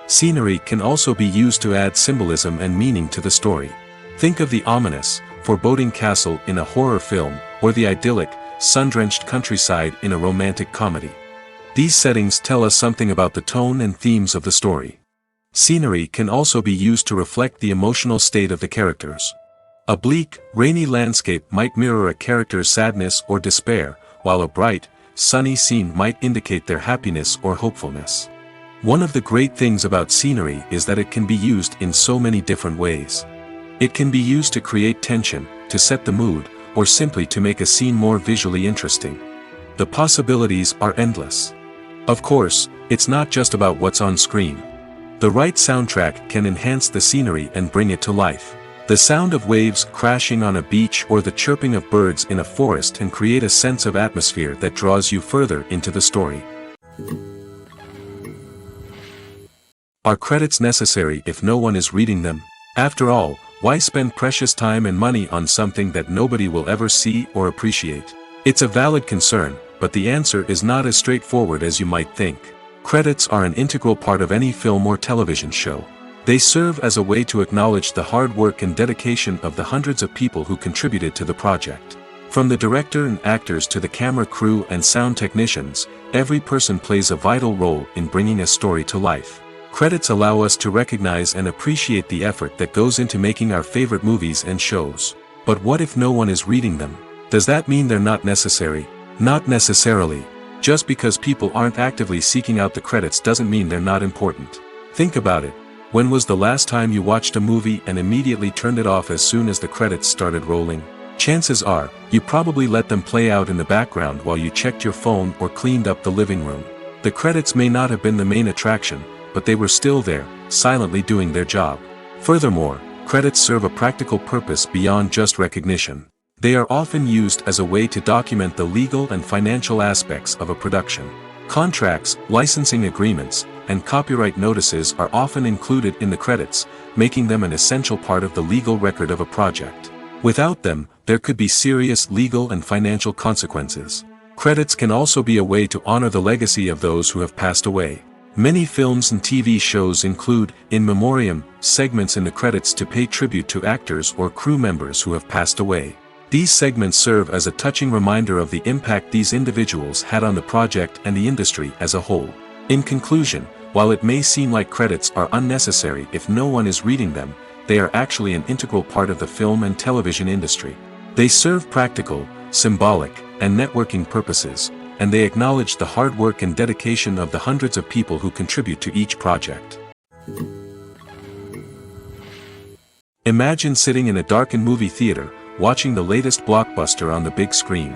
Scenery can also be used to add symbolism and meaning to the story. Think of the ominous, foreboding castle in a horror film, or the idyllic, sun-drenched countryside in a romantic comedy. These settings tell us something about the tone and themes of the story. Scenery can also be used to reflect the emotional state of the characters. A bleak, rainy landscape might mirror a character's sadness or despair, while a bright, sunny scene might indicate their happiness or hopefulness. One of the great things about scenery is that it can be used in so many different ways. It can be used to create tension, to set the mood, or simply to make a scene more visually interesting. The possibilities are endless. Of course, it's not just about what's on screen. The right soundtrack can enhance the scenery and bring it to life. The sound of waves crashing on a beach or the chirping of birds in a forest can create a sense of atmosphere that draws you further into the story. Are credits necessary if no one is reading them? After all, why spend precious time and money on something that nobody will ever see or appreciate? It's a valid concern, but the answer is not as straightforward as you might think. Credits are an integral part of any film or television show. They serve as a way to acknowledge the hard work and dedication of the hundreds of people who contributed to the project. From the director and actors to the camera crew and sound technicians, every person plays a vital role in bringing a story to life. Credits allow us to recognize and appreciate the effort that goes into making our favorite movies and shows. But what if no one is reading them? Does that mean they're not necessary? Not necessarily. Just because people aren't actively seeking out the credits doesn't mean they're not important. Think about it. When was the last time you watched a movie and immediately turned it off as soon as the credits started rolling? Chances are, you probably let them play out in the background while you checked your phone or cleaned up the living room. The credits may not have been the main attraction, but they were still there, silently doing their job. Furthermore, credits serve a practical purpose beyond just recognition. They are often used as a way to document the legal and financial aspects of a production. Contracts, licensing agreements, and copyright notices are often included in the credits, making them an essential part of the legal record of a project. Without them, there could be serious legal and financial consequences. Credits can also be a way to honor the legacy of those who have passed away. Many films and TV shows include, in memoriam, segments in the credits to pay tribute to actors or crew members who have passed away. These segments serve as a touching reminder of the impact these individuals had on the project and the industry as a whole. In conclusion, while it may seem like credits are unnecessary if no one is reading them, they are actually an integral part of the film and television industry. They serve practical, symbolic, and networking purposes, and they acknowledge the hard work and dedication of the hundreds of people who contribute to each project. Imagine sitting in a darkened movie theater, watching the latest blockbuster on the big screen.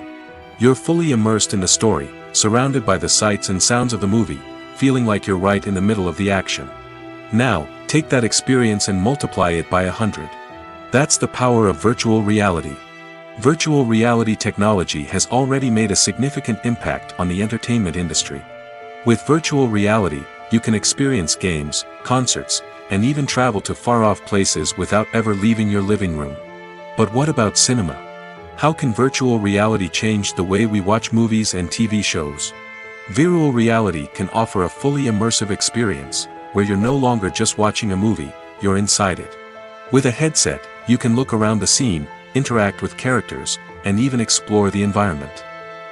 You're fully immersed in the story, surrounded by the sights and sounds of the movie, feeling like you're right in the middle of the action. Now, take that experience and multiply it by 100. That's the power of virtual reality. Virtual reality technology has already made a significant impact on the entertainment industry. With virtual reality, you can experience games, concerts, and even travel to far-off places without ever leaving your living room. But what about cinema? How can virtual reality change the way we watch movies and TV shows? Virtual reality can offer a fully immersive experience, where you're no longer just watching a movie, you're inside it. With a headset, you can look around the scene, interact with characters, and even explore the environment.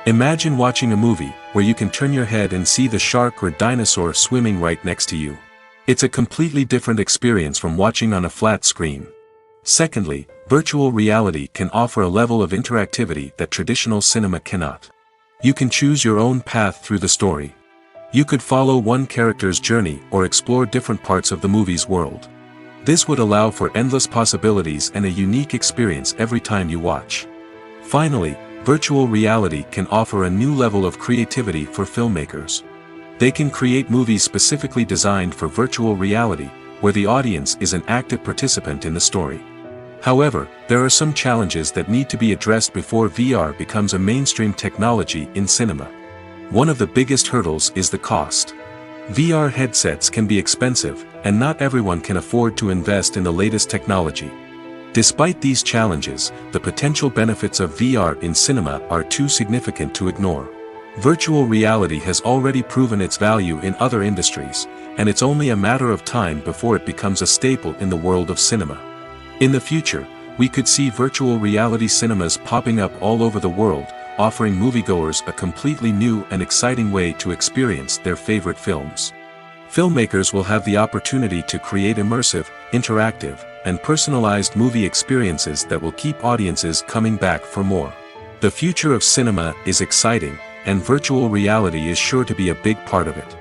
Imagine watching a movie, where you can turn your head and see the shark or dinosaur swimming right next to you. It's a completely different experience from watching on a flat screen. Secondly, virtual reality can offer a level of interactivity that traditional cinema cannot. You can choose your own path through the story. You could follow one character's journey or explore different parts of the movie's world. This would allow for endless possibilities and a unique experience every time you watch. Finally, virtual reality can offer a new level of creativity for filmmakers. They can create movies specifically designed for virtual reality, where the audience is an active participant in the story. However, there are some challenges that need to be addressed before VR becomes a mainstream technology in cinema. One of the biggest hurdles is the cost. VR headsets can be expensive, and not everyone can afford to invest in the latest technology. Despite these challenges, the potential benefits of VR in cinema are too significant to ignore. Virtual reality has already proven its value in other industries, and it's only a matter of time before it becomes a staple in the world of cinema. In the future, we could see virtual reality cinemas popping up all over the world, offering moviegoers a completely new and exciting way to experience their favorite films. Filmmakers will have the opportunity to create immersive, interactive, and personalized movie experiences that will keep audiences coming back for more. The future of cinema is exciting, and virtual reality is sure to be a big part of it.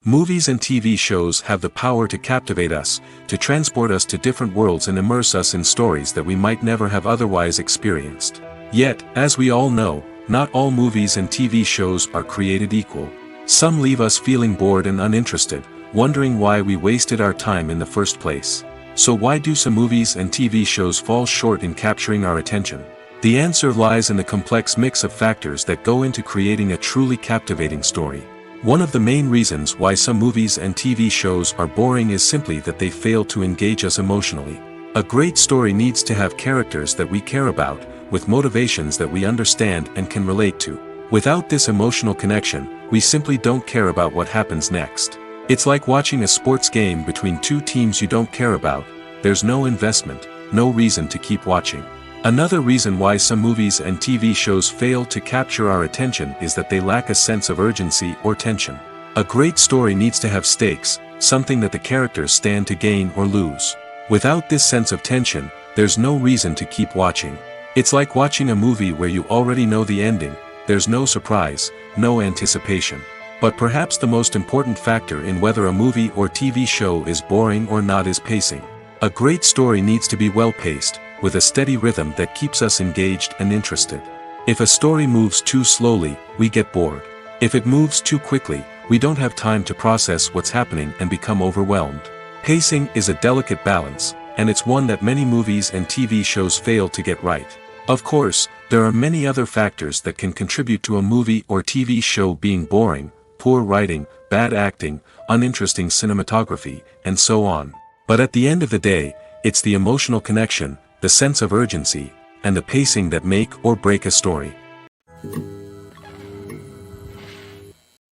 Movies and TV shows have the power to captivate us, to transport us to different worlds and immerse us in stories that we might never have otherwise experienced. Yet, as we all know, not all movies and TV shows are created equal. Some leave us feeling bored and uninterested, wondering why we wasted our time in the first place. So why do some movies and TV shows fall short in capturing our attention? The answer lies in the complex mix of factors that go into creating a truly captivating story. One of the main reasons why some movies and TV shows are boring is simply that they fail to engage us emotionally. A great story needs to have characters that we care about, with motivations that we understand and can relate to. Without this emotional connection, we simply don't care about what happens next. It's like watching a sports game between two teams you don't care about. There's no investment, no reason to keep watching. Another reason why some movies and TV shows fail to capture our attention is that they lack a sense of urgency or tension. A great story needs to have stakes, something that the characters stand to gain or lose. Without this sense of tension, there's no reason to keep watching. It's like watching a movie where you already know the ending. There's no surprise, no anticipation. But perhaps the most important factor in whether a movie or TV show is boring or not is pacing. A great story needs to be well-paced, with a steady rhythm that keeps us engaged and interested. If a story moves too slowly, we get bored. If it moves too quickly, we don't have time to process what's happening and become overwhelmed. Pacing is a delicate balance, and it's one that many movies and TV shows fail to get right. Of course, there are many other factors that can contribute to a movie or TV show being boring: poor writing, bad acting, uninteresting cinematography, and so on. But at the end of the day, it's the emotional connection, the sense of urgency, and the pacing that make or break a story.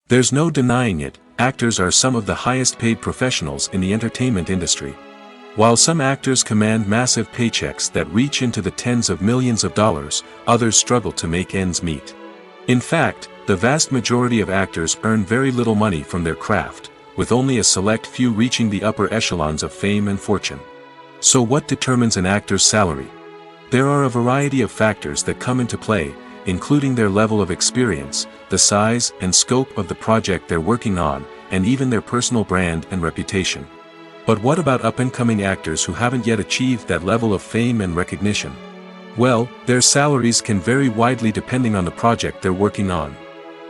There's no denying it, actors are some of the highest paid professionals in the entertainment industry. While some actors command massive paychecks that reach into the tens of millions of dollars, others struggle to make ends meet. In fact, the vast majority of actors earn very little money from their craft, with only a select few reaching the upper echelons of fame and fortune. So what determines an actor's salary? There are a variety of factors that come into play, including their level of experience, the size and scope of the project they're working on, and even their personal brand and reputation. But what about up-and-coming actors who haven't yet achieved that level of fame and recognition? Well, their salaries can vary widely depending on the project they're working on.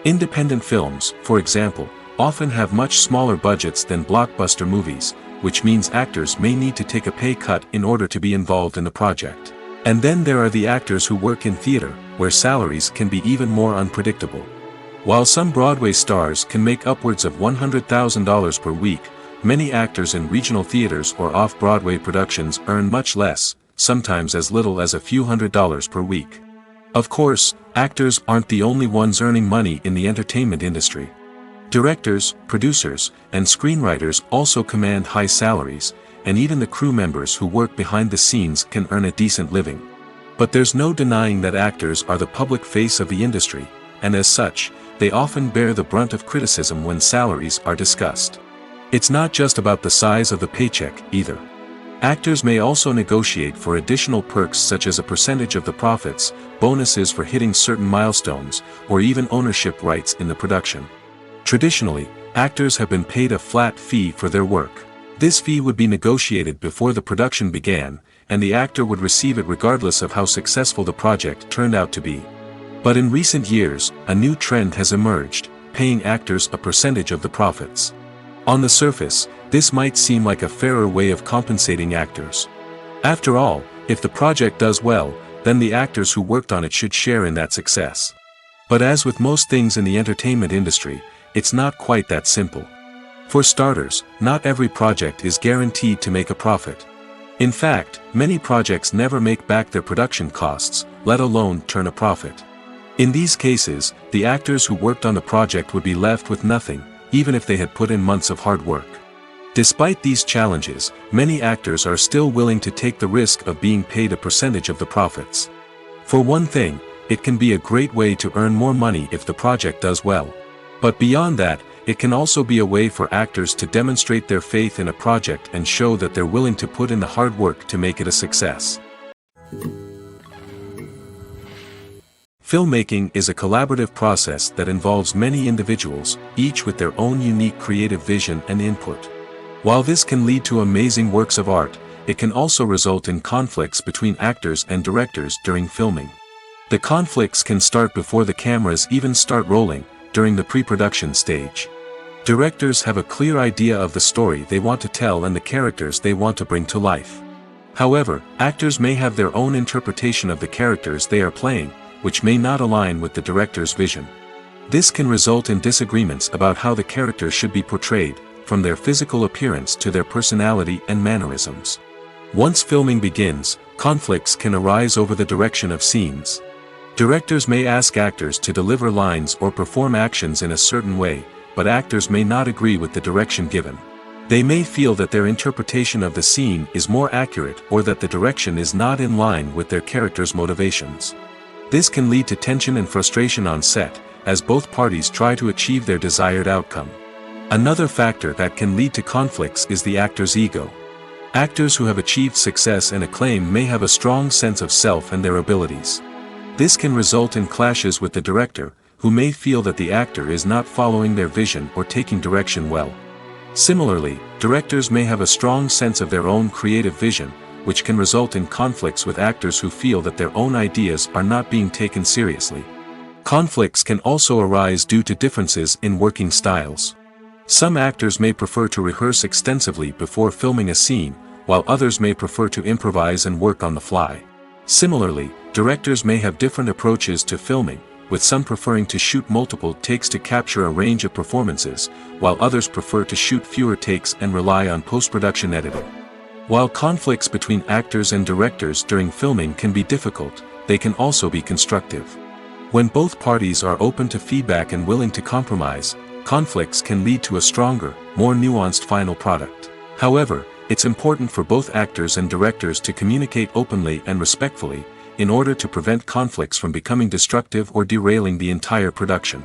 Independent films, for example, often have much smaller budgets than blockbuster movies, which means actors may need to take a pay cut in order to be involved in the project. And then there are the actors who work in theater, where salaries can be even more unpredictable. While some Broadway stars can make upwards of $100,000 per week, many actors in regional theaters or off-Broadway productions earn much less, sometimes as little as a few $100s per week. Of course, actors aren't the only ones earning money in the entertainment industry. Directors, producers, and screenwriters also command high salaries, and even the crew members who work behind the scenes can earn a decent living. But there's no denying that actors are the public face of the industry, and as such, they often bear the brunt of criticism when salaries are discussed. It's not just about the size of the paycheck, either. Actors may also negotiate for additional perks such as a percentage of the profits, bonuses for hitting certain milestones, or even ownership rights in the production. Traditionally, actors have been paid a flat fee for their work. This fee would be negotiated before the production began, and the actor would receive it regardless of how successful the project turned out to be. But in recent years, a new trend has emerged, paying actors a percentage of the profits. On the surface, this might seem like a fairer way of compensating actors. After all, if the project does well, then the actors who worked on it should share in that success. But as with most things in the entertainment industry, it's not quite that simple. For starters, not every project is guaranteed to make a profit. In fact, many projects never make back their production costs, let alone turn a profit. In these cases, the actors who worked on the project would be left with nothing, even if they had put in months of hard work. Despite these challenges, many actors are still willing to take the risk of being paid a percentage of the profits. For one thing, it can be a great way to earn more money if the project does well. But beyond that, it can also be a way for actors to demonstrate their faith in a project and show that they're willing to put in the hard work to make it a success. Filmmaking is a collaborative process that involves many individuals, each with their own unique creative vision and input. While this can lead to amazing works of art, it can also result in conflicts between actors and directors during filming. The conflicts can start before the cameras even start rolling, during the pre-production stage. Directors have a clear idea of the story they want to tell and the characters they want to bring to life. However, actors may have their own interpretation of the characters they are playing, which may not align with the director's vision. This can result in disagreements about how the characters should be portrayed, from their physical appearance to their personality and mannerisms. Once filming begins, conflicts can arise over the direction of scenes. Directors may ask actors to deliver lines or perform actions in a certain way, but actors may not agree with the direction given. They may feel that their interpretation of the scene is more accurate or that the direction is not in line with their character's motivations. This can lead to tension and frustration on set, as both parties try to achieve their desired outcome. Another factor that can lead to conflicts is the actor's ego. Actors who have achieved success and acclaim may have a strong sense of self and their abilities. This can result in clashes with the director, who may feel that the actor is not following their vision or taking direction well. Similarly, directors may have a strong sense of their own creative vision, which can result in conflicts with actors who feel that their own ideas are not being taken seriously. Conflicts can also arise due to differences in working styles. Some actors may prefer to rehearse extensively before filming a scene, while others may prefer to improvise and work on the fly. Similarly, directors may have different approaches to filming, with some preferring to shoot multiple takes to capture a range of performances, while others prefer to shoot fewer takes and rely on post-production editing. While conflicts between actors and directors during filming can be difficult, they can also be constructive. When both parties are open to feedback and willing to compromise, conflicts can lead to a stronger, more nuanced final product. However, it's important for both actors and directors to communicate openly and respectfully, in order to prevent conflicts from becoming destructive or derailing the entire production.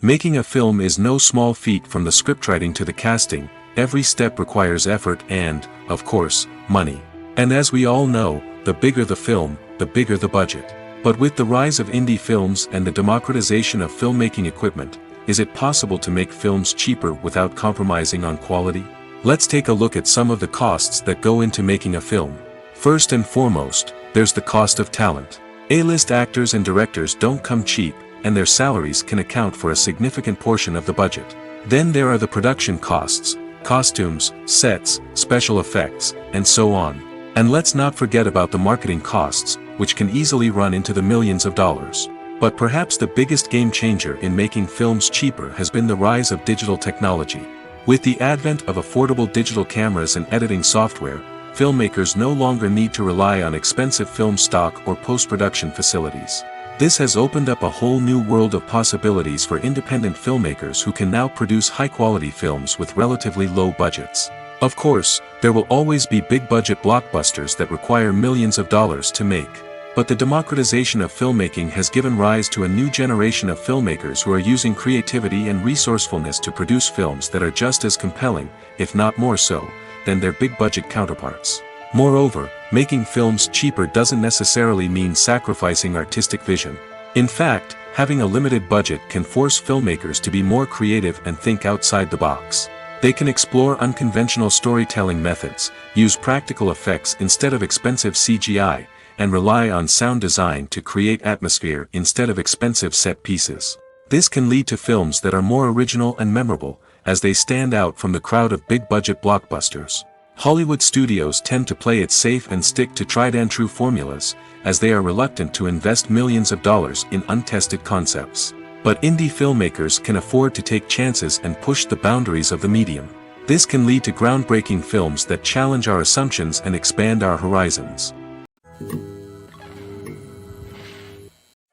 Making a film is no small feat. From the scriptwriting to the casting, every step requires effort and, of course, money. And as we all know, the bigger the film, the bigger the budget. But with the rise of indie films and the democratization of filmmaking equipment, is it possible to make films cheaper without compromising on quality? Let's take a look at some of the costs that go into making a film. First and foremost, there's the cost of talent. A-list actors and directors don't come cheap, and their salaries can account for a significant portion of the budget. Then there are the production costs, costumes, sets, special effects, and so on. And let's not forget about the marketing costs, which can easily run into the millions of dollars. But perhaps the biggest game changer in making films cheaper has been the rise of digital technology. With the advent of affordable digital cameras and editing software, filmmakers no longer need to rely on expensive film stock or post-production facilities. This has opened up a whole new world of possibilities for independent filmmakers who can now produce high-quality films with relatively low budgets. Of course, there will always be big-budget blockbusters that require millions of dollars to make. But the democratization of filmmaking has given rise to a new generation of filmmakers who are using creativity and resourcefulness to produce films that are just as compelling, if not more so, than their big-budget counterparts. Moreover, making films cheaper doesn't necessarily mean sacrificing artistic vision. In fact, having a limited budget can force filmmakers to be more creative and think outside the box. They can explore unconventional storytelling methods, use practical effects instead of expensive CGI, and rely on sound design to create atmosphere instead of expensive set pieces. This can lead to films that are more original and memorable, as they stand out from the crowd of big-budget blockbusters. Hollywood studios tend to play it safe and stick to tried-and-true formulas, as they are reluctant to invest millions of dollars in untested concepts. But indie filmmakers can afford to take chances and push the boundaries of the medium. This can lead to groundbreaking films that challenge our assumptions and expand our horizons.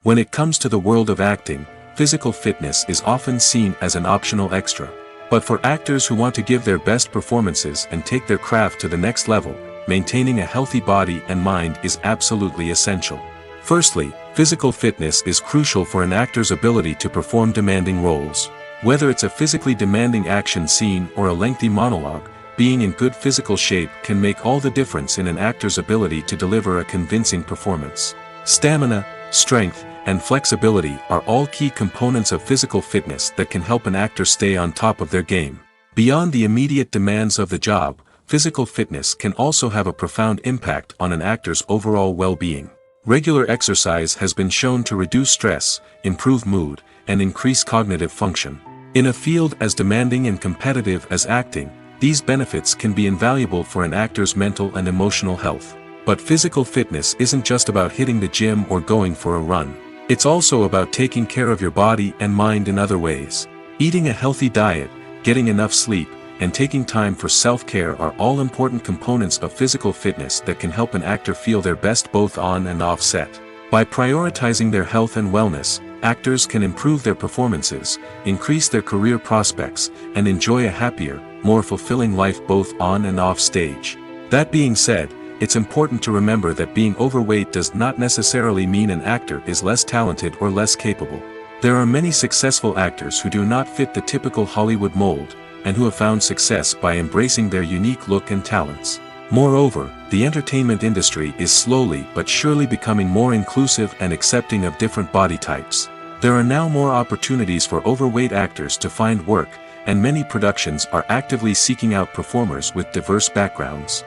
When it comes to the world of acting, physical fitness is often seen as an optional extra. But for actors who want to give their best performances and take their craft to the next level, maintaining a healthy body and mind is absolutely essential. Firstly, physical fitness is crucial for an actor's ability to perform demanding roles. Whether it's a physically demanding action scene or a lengthy monologue, being in good physical shape can make all the difference in an actor's ability to deliver a convincing performance. Stamina, strength, and flexibility are all key components of physical fitness that can help an actor stay on top of their game. Beyond the immediate demands of the job, physical fitness can also have a profound impact on an actor's overall well-being. Regular exercise has been shown to reduce stress, improve mood, and increase cognitive function. In a field as demanding and competitive as acting, these benefits can be invaluable for an actor's mental and emotional health. But physical fitness isn't just about hitting the gym or going for a run. It's also about taking care of your body and mind in other ways. Eating a healthy diet, getting enough sleep, and taking time for self-care are all important components of physical fitness that can help an actor feel their best both on and off set. By prioritizing their health and wellness, actors can improve their performances, increase their career prospects, and enjoy a happier, more fulfilling life both on and off stage. That being said, it's important to remember that being overweight does not necessarily mean an actor is less talented or less capable. There are many successful actors who do not fit the typical Hollywood mold, and who have found success by embracing their unique look and talents. Moreover, the entertainment industry is slowly but surely becoming more inclusive and accepting of different body types. There are now more opportunities for overweight actors to find work, and many productions are actively seeking out performers with diverse backgrounds.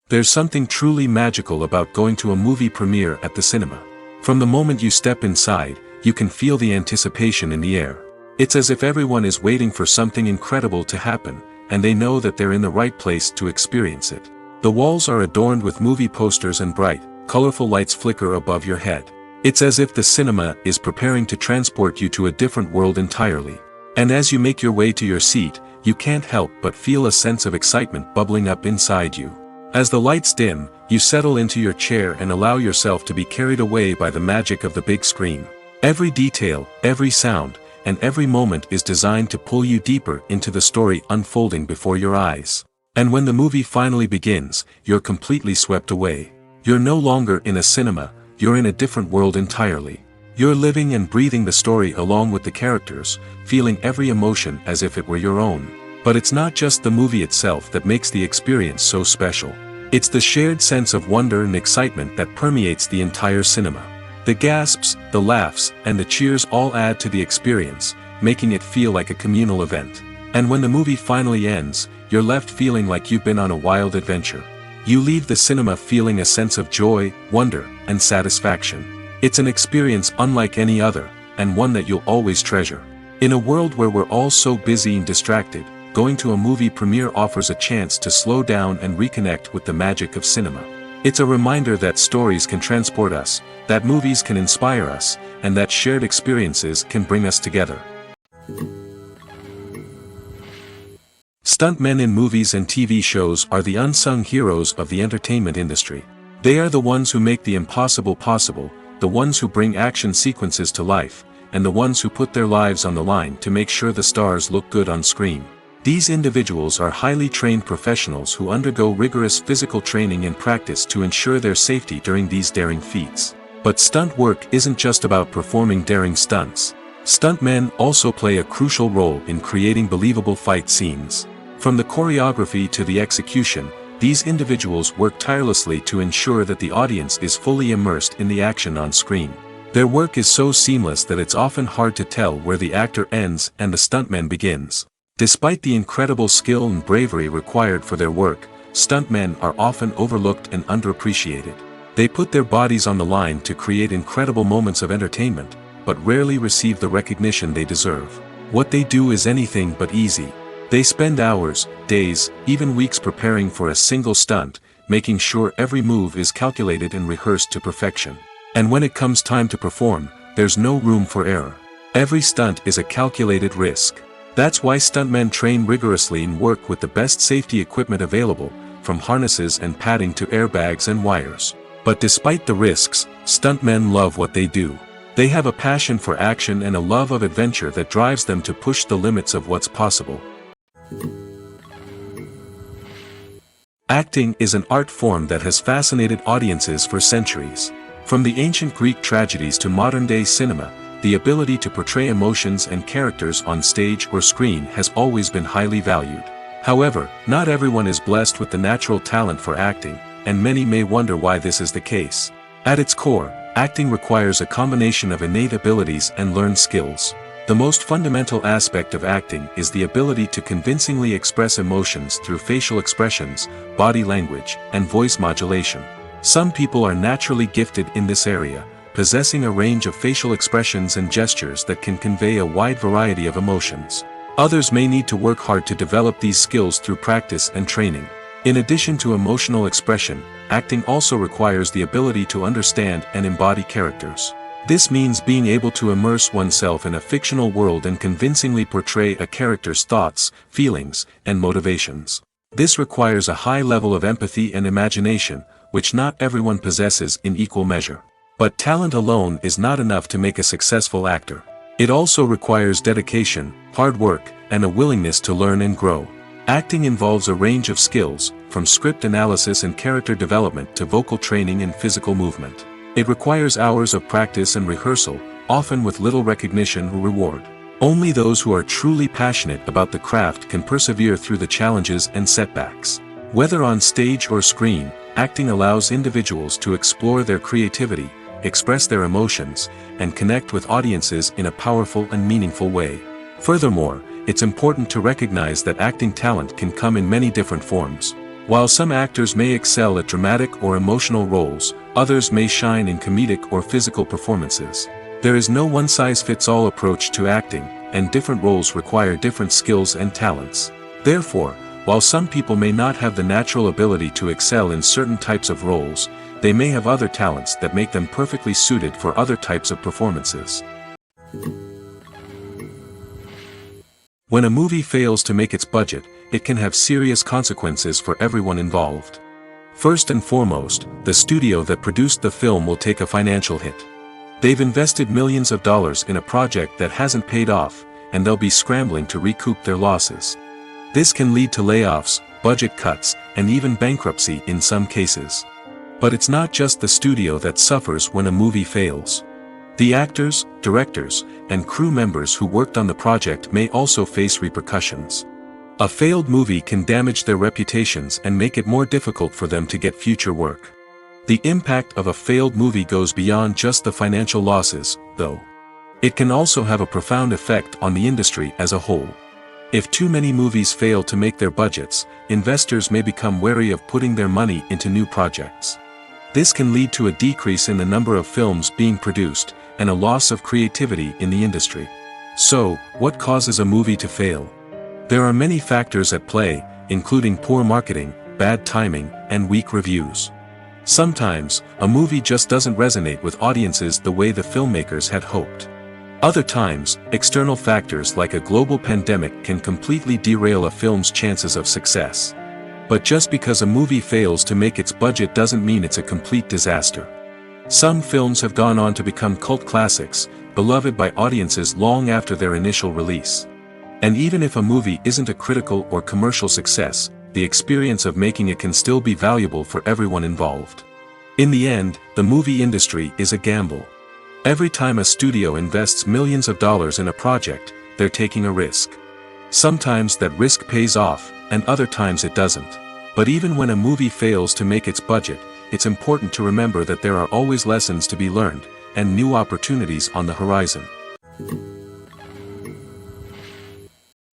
There's something truly magical about going to a movie premiere at the cinema. From the moment you step inside, you can feel the anticipation in the air. It's as if everyone is waiting for something incredible to happen, and they know that they're in the right place to experience it. The walls are adorned with movie posters and bright, colorful lights flicker above your head. It's as if the cinema is preparing to transport you to a different world entirely. And as you make your way to your seat, you can't help but feel a sense of excitement bubbling up inside you. As the lights dim, you settle into your chair and allow yourself to be carried away by the magic of the big screen. Every detail, every sound, and every moment is designed to pull you deeper into the story unfolding before your eyes. And when the movie finally begins, you're completely swept away. You're no longer in a cinema, you're in a different world entirely. You're living and breathing the story along with the characters, feeling every emotion as if it were your own. But it's not just the movie itself that makes the experience so special. It's the shared sense of wonder and excitement that permeates the entire cinema. The gasps, the laughs, and the cheers all add to the experience, making it feel like a communal event. And when the movie finally ends, you're left feeling like you've been on a wild adventure. You leave the cinema feeling a sense of joy, wonder, and satisfaction. It's an experience unlike any other, and one that you'll always treasure. In a world where we're all so busy and distracted, going to a movie premiere offers a chance to slow down and reconnect with the magic of cinema. It's a reminder that stories can transport us, that movies can inspire us, and that shared experiences can bring us together. Stuntmen in movies and TV shows are the unsung heroes of the entertainment industry. They are the ones who make the impossible possible, the ones who bring action sequences to life, and the ones who put their lives on the line to make sure the stars look good on screen. These individuals are highly trained professionals who undergo rigorous physical training and practice to ensure their safety during these daring feats. But stunt work isn't just about performing daring stunts. Stuntmen also play a crucial role in creating believable fight scenes. From the choreography to the execution, these individuals work tirelessly to ensure that the audience is fully immersed in the action on screen. Their work is so seamless that it's often hard to tell where the actor ends and the stuntman begins. Despite the incredible skill and bravery required for their work, stuntmen are often overlooked and underappreciated. They put their bodies on the line to create incredible moments of entertainment, but rarely receive the recognition they deserve. What they do is anything but easy. They spend hours, days, even weeks preparing for a single stunt, making sure every move is calculated and rehearsed to perfection. And when it comes time to perform, there's no room for error. Every stunt is a calculated risk. That's why stuntmen train rigorously and work with the best safety equipment available, from harnesses and padding to airbags and wires. But despite the risks, stuntmen love what they do. They have a passion for action and a love of adventure that drives them to push the limits of what's possible. Acting is an art form that has fascinated audiences for centuries. From the ancient Greek tragedies to modern-day cinema, the ability to portray emotions and characters on stage or screen has always been highly valued. However, not everyone is blessed with the natural talent for acting, and many may wonder why this is the case. At its core, acting requires a combination of innate abilities and learned skills. The most fundamental aspect of acting is the ability to convincingly express emotions through facial expressions, body language, and voice modulation. Some people are naturally gifted in this area, possessing a range of facial expressions and gestures that can convey a wide variety of emotions. Others may need to work hard to develop these skills through practice and training. In addition to emotional expression, acting also requires the ability to understand and embody characters. This means being able to immerse oneself in a fictional world and convincingly portray a character's thoughts, feelings, and motivations. This requires a high level of empathy and imagination, which not everyone possesses in equal measure. But talent alone is not enough to make a successful actor. It also requires dedication, hard work, and a willingness to learn and grow. Acting involves a range of skills, from script analysis and character development to vocal training and physical movement. It requires hours of practice and rehearsal, often with little recognition or reward. Only those who are truly passionate about the craft can persevere through the challenges and setbacks. Whether on stage or screen, acting allows individuals to explore their creativity, express their emotions, and connect with audiences in a powerful and meaningful way. Furthermore, it's important to recognize that acting talent can come in many different forms. While some actors may excel at dramatic or emotional roles, others may shine in comedic or physical performances. There is no one-size-fits-all approach to acting, and different roles require different skills and talents. Therefore, while some people may not have the natural ability to excel in certain types of roles, they may have other talents that make them perfectly suited for other types of performances. When a movie fails to make its budget, it can have serious consequences for everyone involved. First and foremost, the studio that produced the film will take a financial hit. They've invested millions of dollars in a project that hasn't paid off, and they'll be scrambling to recoup their losses. This can lead to layoffs, budget cuts, and even bankruptcy in some cases. But it's not just the studio that suffers when a movie fails. The actors, directors, and crew members who worked on the project may also face repercussions. A failed movie can damage their reputations and make it more difficult for them to get future work. The impact of a failed movie goes beyond just the financial losses, though. It can also have a profound effect on the industry as a whole. If too many movies fail to make their budgets, investors may become wary of putting their money into new projects. This can lead to a decrease in the number of films being produced, and a loss of creativity in the industry. So, what causes a movie to fail? There are many factors at play, including poor marketing, bad timing, and weak reviews. Sometimes, a movie just doesn't resonate with audiences the way the filmmakers had hoped. Other times, external factors like a global pandemic can completely derail a film's chances of success. But just because a movie fails to make its budget doesn't mean it's a complete disaster. Some films have gone on to become cult classics, beloved by audiences long after their initial release. And even if a movie isn't a critical or commercial success, the experience of making it can still be valuable for everyone involved. In the end, the movie industry is a gamble. Every time a studio invests millions of dollars in a project, they're taking a risk. Sometimes that risk pays off, and other times it doesn't. But even when a movie fails to make its budget, it's important to remember that there are always lessons to be learned, and new opportunities on the horizon.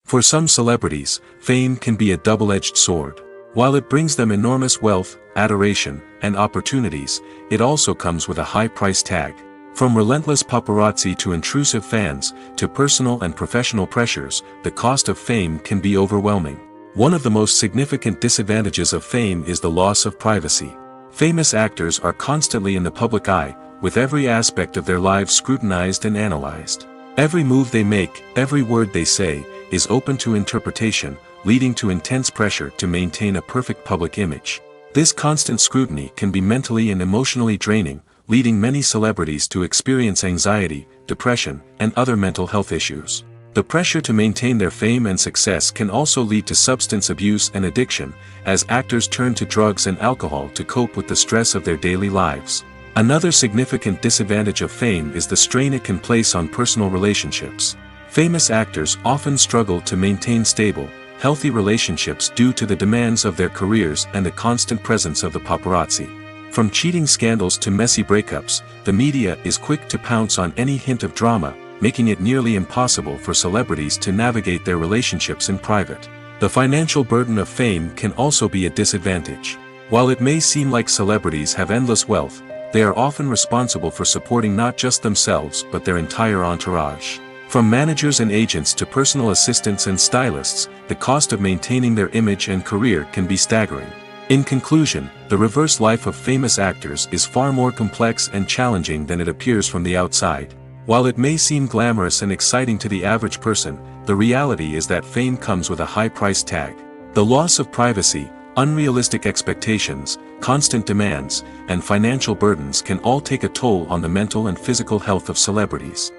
For some celebrities, fame can be a double-edged sword. While it brings them enormous wealth, adoration, and opportunities, it also comes with a high price tag. From relentless paparazzi to intrusive fans, to personal and professional pressures, the cost of fame can be overwhelming. One of the most significant disadvantages of fame is the loss of privacy. Famous actors are constantly in the public eye, with every aspect of their lives scrutinized and analyzed. Every move they make, every word they say, is open to interpretation, leading to intense pressure to maintain a perfect public image. This constant scrutiny can be mentally and emotionally draining, leading many celebrities to experience anxiety, depression, and other mental health issues. The pressure to maintain their fame and success can also lead to substance abuse and addiction, as actors turn to drugs and alcohol to cope with the stress of their daily lives. Another significant disadvantage of fame is the strain it can place on personal relationships. Famous actors often struggle to maintain stable, healthy relationships due to the demands of their careers and the constant presence of the paparazzi. From cheating scandals to messy breakups, the media is quick to pounce on any hint of drama, making it nearly impossible for celebrities to navigate their relationships in private. The financial burden of fame can also be a disadvantage. While it may seem like celebrities have endless wealth, they are often responsible for supporting not just themselves but their entire entourage. From managers and agents to personal assistants and stylists, the cost of maintaining their image and career can be staggering. In conclusion, the reverse life of famous actors is far more complex and challenging than it appears from the outside. While it may seem glamorous and exciting to the average person, the reality is that fame comes with a high price tag. The loss of privacy, unrealistic expectations, constant demands, and financial burdens can all take a toll on the mental and physical health of celebrities.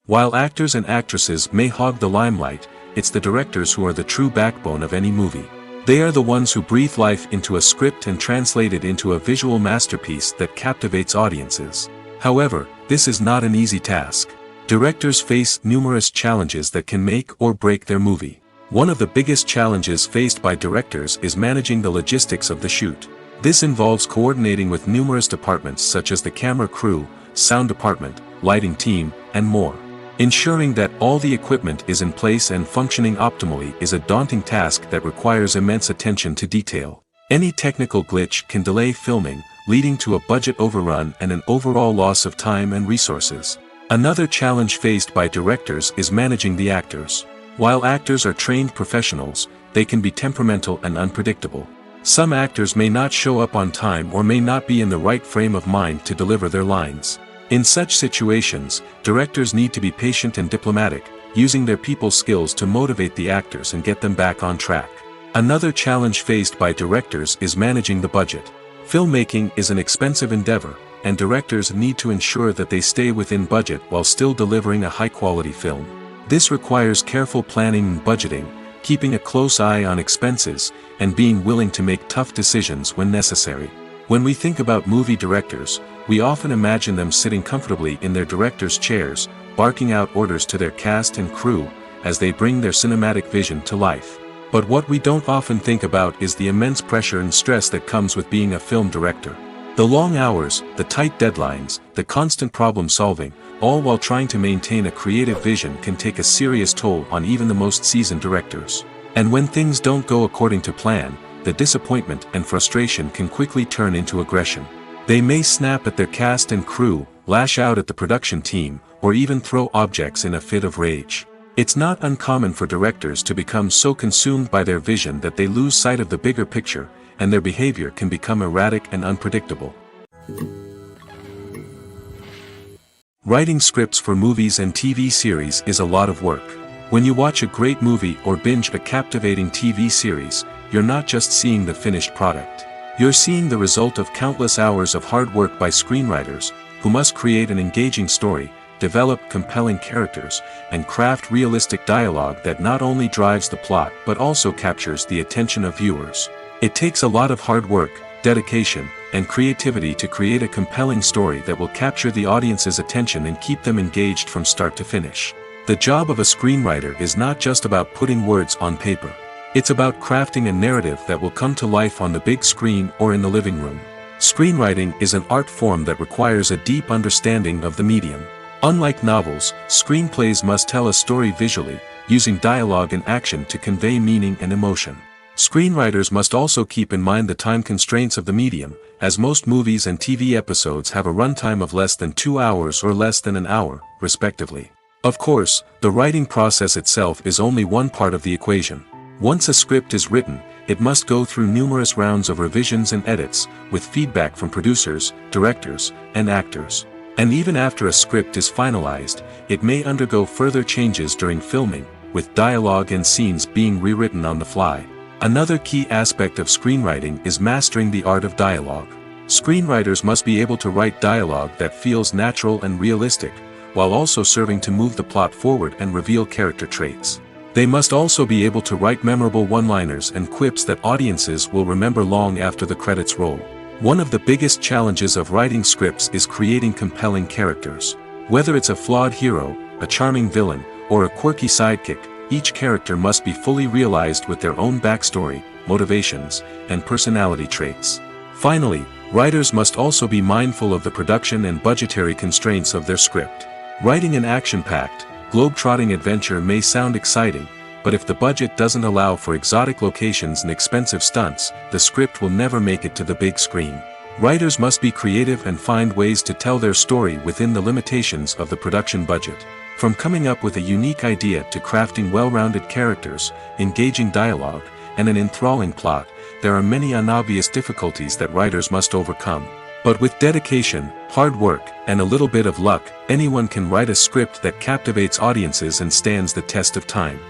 While actors and actresses may hog the limelight, it's the directors who are the true backbone of any movie. They are the ones who breathe life into a script and translate it into a visual masterpiece that captivates audiences. However, this is not an easy task. Directors face numerous challenges that can make or break their movie. One of the biggest challenges faced by directors is managing the logistics of the shoot. This involves coordinating with numerous departments such as the camera crew, sound department, lighting team, and more. Ensuring that all the equipment is in place and functioning optimally is a daunting task that requires immense attention to detail. Any technical glitch can delay filming, leading to a budget overrun and an overall loss of time and resources. Another challenge faced by directors is managing the actors. While actors are trained professionals, they can be temperamental and unpredictable. Some actors may not show up on time or may not be in the right frame of mind to deliver their lines. In such situations, directors need to be patient and diplomatic, using their people skills to motivate the actors and get them back on track. Another challenge faced by directors is managing the budget. Filmmaking is an expensive endeavor, and directors need to ensure that they stay within budget while still delivering a high-quality film. This requires careful planning and budgeting, keeping a close eye on expenses, and being willing to make tough decisions when necessary. When we think about movie directors, we often imagine them sitting comfortably in their director's chairs, barking out orders to their cast and crew, as they bring their cinematic vision to life. But what we don't often think about is the immense pressure and stress that comes with being a film director. The long hours, the tight deadlines, the constant problem solving, all while trying to maintain a creative vision can take a serious toll on even the most seasoned directors. And when things don't go according to plan, the disappointment and frustration can quickly turn into aggression. They may snap at their cast and crew, lash out at the production team, or even throw objects in a fit of rage. It's not uncommon for directors to become so consumed by their vision that they lose sight of the bigger picture, and their behavior can become erratic and unpredictable. Writing scripts for movies and TV series is a lot of work. When you watch a great movie or binge a captivating TV series, you're not just seeing the finished product. You're seeing the result of countless hours of hard work by screenwriters, who must create an engaging story, develop compelling characters, and craft realistic dialogue that not only drives the plot but also captures the attention of viewers. It takes a lot of hard work, dedication, and creativity to create a compelling story that will capture the audience's attention and keep them engaged from start to finish. The job of a screenwriter is not just about putting words on paper. It's about crafting a narrative that will come to life on the big screen or in the living room. Screenwriting is an art form that requires a deep understanding of the medium. Unlike novels, screenplays must tell a story visually, using dialogue and action to convey meaning and emotion. Screenwriters must also keep in mind the time constraints of the medium, as most movies and TV episodes have a runtime of less than 2 hours or less than an hour, respectively. Of course, the writing process itself is only one part of the equation. Once a script is written, it must go through numerous rounds of revisions and edits, with feedback from producers, directors, and actors. And even after a script is finalized, it may undergo further changes during filming, with dialogue and scenes being rewritten on the fly. Another key aspect of screenwriting is mastering the art of dialogue. Screenwriters must be able to write dialogue that feels natural and realistic, while also serving to move the plot forward and reveal character traits. They must also be able to write memorable one-liners and quips that audiences will remember long after the credits roll. One of the biggest challenges of writing scripts is creating compelling characters. Whether it's a flawed hero, a charming villain, or a quirky sidekick, each character must be fully realized with their own backstory, motivations, and personality traits. Finally, writers must also be mindful of the production and budgetary constraints of their script. Writing an action-packed, globe-trotting adventure may sound exciting, but if the budget doesn't allow for exotic locations and expensive stunts, the script will never make it to the big screen. Writers must be creative and find ways to tell their story within the limitations of the production budget. From coming up with a unique idea to crafting well-rounded characters, engaging dialogue, and an enthralling plot, there are many unobvious difficulties that writers must overcome. But with dedication, hard work, and a little bit of luck, anyone can write a script that captivates audiences and stands the test of time.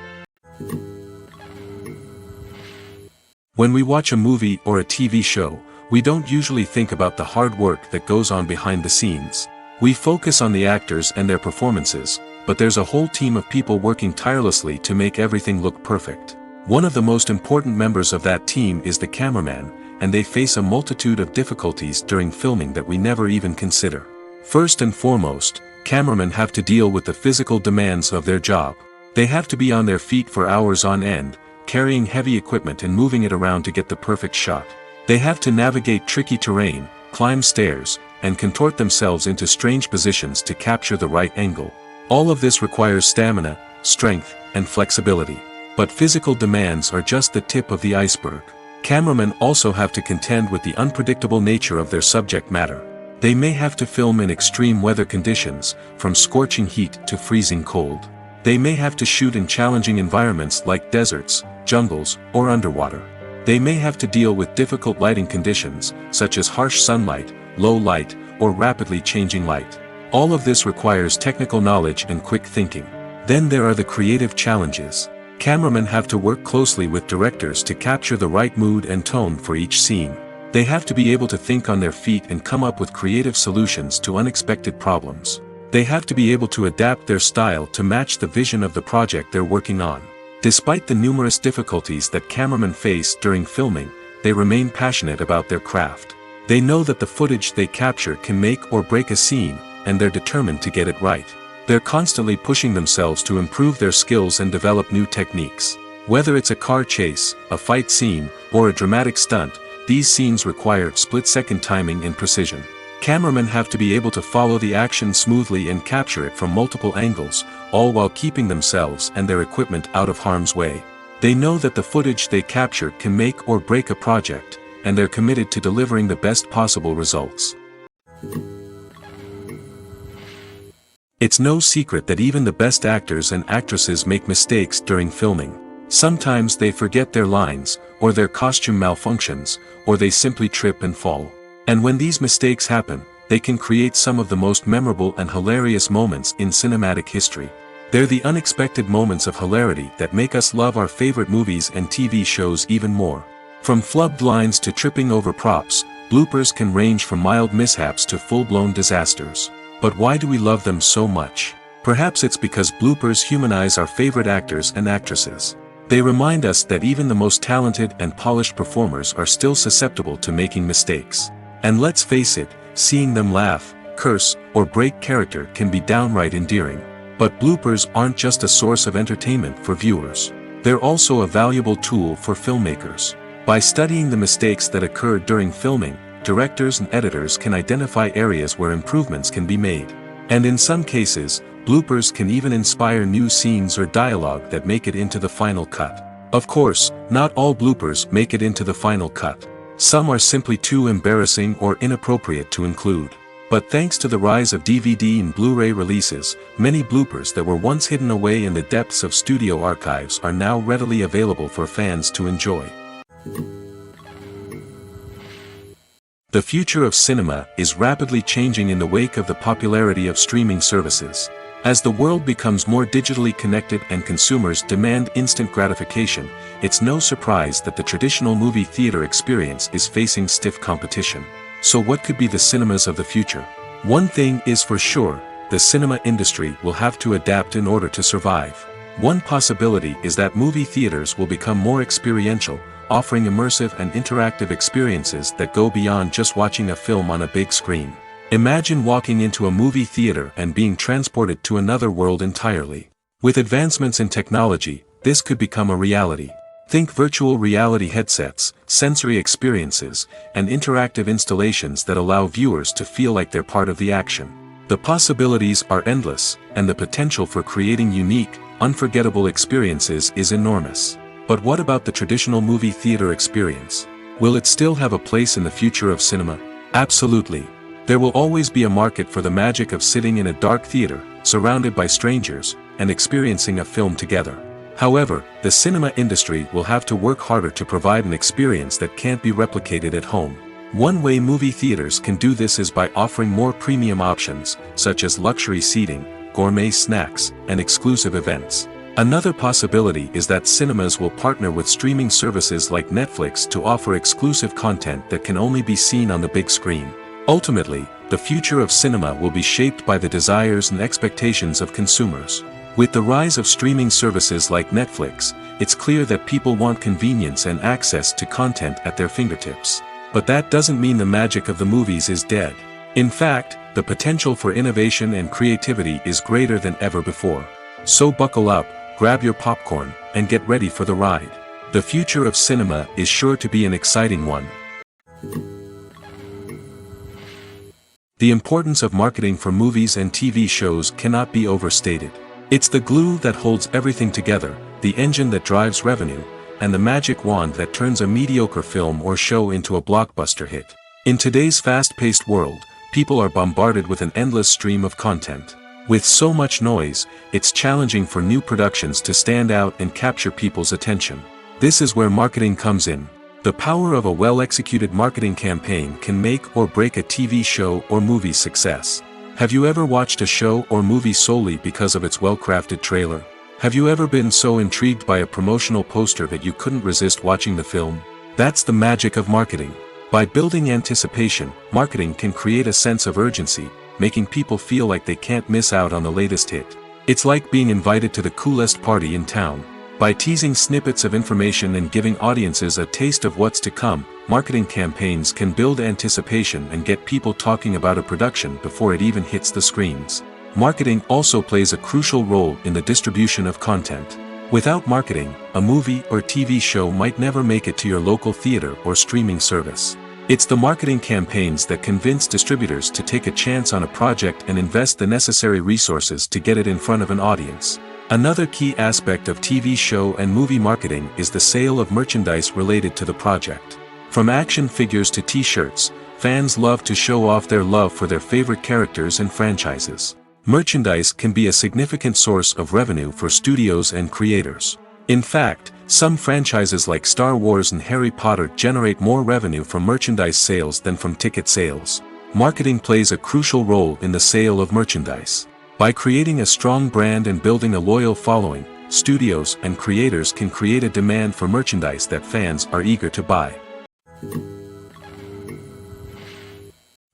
When we watch a movie or a TV show, we don't usually think about the hard work that goes on behind the scenes. We focus on the actors and their performances, but there's a whole team of people working tirelessly to make everything look perfect. One of the most important members of that team is the cameraman, and they face a multitude of difficulties during filming that we never even consider. First and foremost, cameramen have to deal with the physical demands of their job. They have to be on their feet for hours on end, carrying heavy equipment and moving it around to get the perfect shot. They have to navigate tricky terrain, climb stairs, and contort themselves into strange positions to capture the right angle. All of this requires stamina, strength, and flexibility. But physical demands are just the tip of the iceberg. Cameramen also have to contend with the unpredictable nature of their subject matter. They may have to film in extreme weather conditions, from scorching heat to freezing cold. They may have to shoot in challenging environments like deserts, jungles, or underwater. They may have to deal with difficult lighting conditions, such as harsh sunlight, low light, or rapidly changing light. All of this requires technical knowledge and quick thinking. Then there are the creative challenges. Cameramen have to work closely with directors to capture the right mood and tone for each scene. They have to be able to think on their feet and come up with creative solutions to unexpected problems. They have to be able to adapt their style to match the vision of the project they're working on. Despite the numerous difficulties that cameramen face during filming, they remain passionate about their craft. They know that the footage they capture can make or break a scene, and they're determined to get it right. They're constantly pushing themselves to improve their skills and develop new techniques. Whether it's a car chase, a fight scene, or a dramatic stunt, these scenes require split-second timing and precision. Cameramen have to be able to follow the action smoothly and capture it from multiple angles, all while keeping themselves and their equipment out of harm's way. They know that the footage they capture can make or break a project, and they're committed to delivering the best possible results. It's no secret that even the best actors and actresses make mistakes during filming. Sometimes they forget their lines, or their costume malfunctions, or they simply trip and fall. And when these mistakes happen, they can create some of the most memorable and hilarious moments in cinematic history. They're the unexpected moments of hilarity that make us love our favorite movies and TV shows even more. From flubbed lines to tripping over props, bloopers can range from mild mishaps to full-blown disasters. But why do we love them so much? Perhaps it's because bloopers humanize our favorite actors and actresses. They remind us that even the most talented and polished performers are still susceptible to making mistakes. And let's face it, seeing them laugh, curse, or break character can be downright endearing. But bloopers aren't just a source of entertainment for viewers. They're also a valuable tool for filmmakers. By studying the mistakes that occurred during filming, directors and editors can identify areas where improvements can be made. And in some cases, bloopers can even inspire new scenes or dialogue that make it into the final cut. Of course, not all bloopers make it into the final cut. Some are simply too embarrassing or inappropriate to include. But thanks to the rise of DVD and Blu-ray releases, many bloopers that were once hidden away in the depths of studio archives are now readily available for fans to enjoy. The future of cinema is rapidly changing in the wake of the popularity of streaming services. As the world becomes more digitally connected and consumers demand instant gratification, it's no surprise that the traditional movie theater experience is facing stiff competition. So what could be the cinemas of the future? One thing is for sure, the cinema industry will have to adapt in order to survive. One possibility is that movie theaters will become more experiential, offering immersive and interactive experiences that go beyond just watching a film on a big screen. Imagine walking into a movie theater and being transported to another world entirely. With advancements in technology, this could become a reality. Think virtual reality headsets, sensory experiences, and interactive installations that allow viewers to feel like they're part of the action. The possibilities are endless, and the potential for creating unique, unforgettable experiences is enormous. But what about the traditional movie theater experience? Will it still have a place in the future of cinema? Absolutely. There will always be a market for the magic of sitting in a dark theater, surrounded by strangers, and experiencing a film together. However, the cinema industry will have to work harder to provide an experience that can't be replicated at home. One way movie theaters can do this is by offering more premium options, such as luxury seating, gourmet snacks, and exclusive events. Another possibility is that cinemas will partner with streaming services like Netflix to offer exclusive content that can only be seen on the big screen. Ultimately, the future of cinema will be shaped by the desires and expectations of consumers. With the rise of streaming services like Netflix, it's clear that people want convenience and access to content at their fingertips. But that doesn't mean the magic of the movies is dead. In fact, the potential for innovation and creativity is greater than ever before. So buckle up, grab your popcorn, and get ready for the ride. The future of cinema is sure to be an exciting one. The importance of marketing for movies and TV shows cannot be overstated. It's the glue that holds everything together, the engine that drives revenue, and the magic wand that turns a mediocre film or show into a blockbuster hit. In today's fast-paced world, people are bombarded with an endless stream of content. With so much noise, it's challenging for new productions to stand out and capture people's attention. This is where marketing comes in. The power of a well-executed marketing campaign can make or break a TV show or movie's success. Have you ever watched a show or movie solely because of its well-crafted trailer? Have you ever been so intrigued by a promotional poster that you couldn't resist watching the film? That's the magic of marketing. By building anticipation, marketing can create a sense of urgency, making people feel like they can't miss out on the latest hit. It's like being invited to the coolest party in town. By teasing snippets of information and giving audiences a taste of what's to come, marketing campaigns can build anticipation and get people talking about a production before it even hits the screens. Marketing also plays a crucial role in the distribution of content. Without marketing, a movie or TV show might never make it to your local theater or streaming service. It's the marketing campaigns that convince distributors to take a chance on a project and invest the necessary resources to get it in front of an audience. Another key aspect of TV show and movie marketing is the sale of merchandise related to the project. From action figures to t-shirts, fans love to show off their love for their favorite characters and franchises. Merchandise can be a significant source of revenue for studios and creators. In fact, some franchises like Star Wars and Harry Potter generate more revenue from merchandise sales than from ticket sales. Marketing plays a crucial role in the sale of merchandise. By creating a strong brand and building a loyal following, studios and creators can create a demand for merchandise that fans are eager to buy.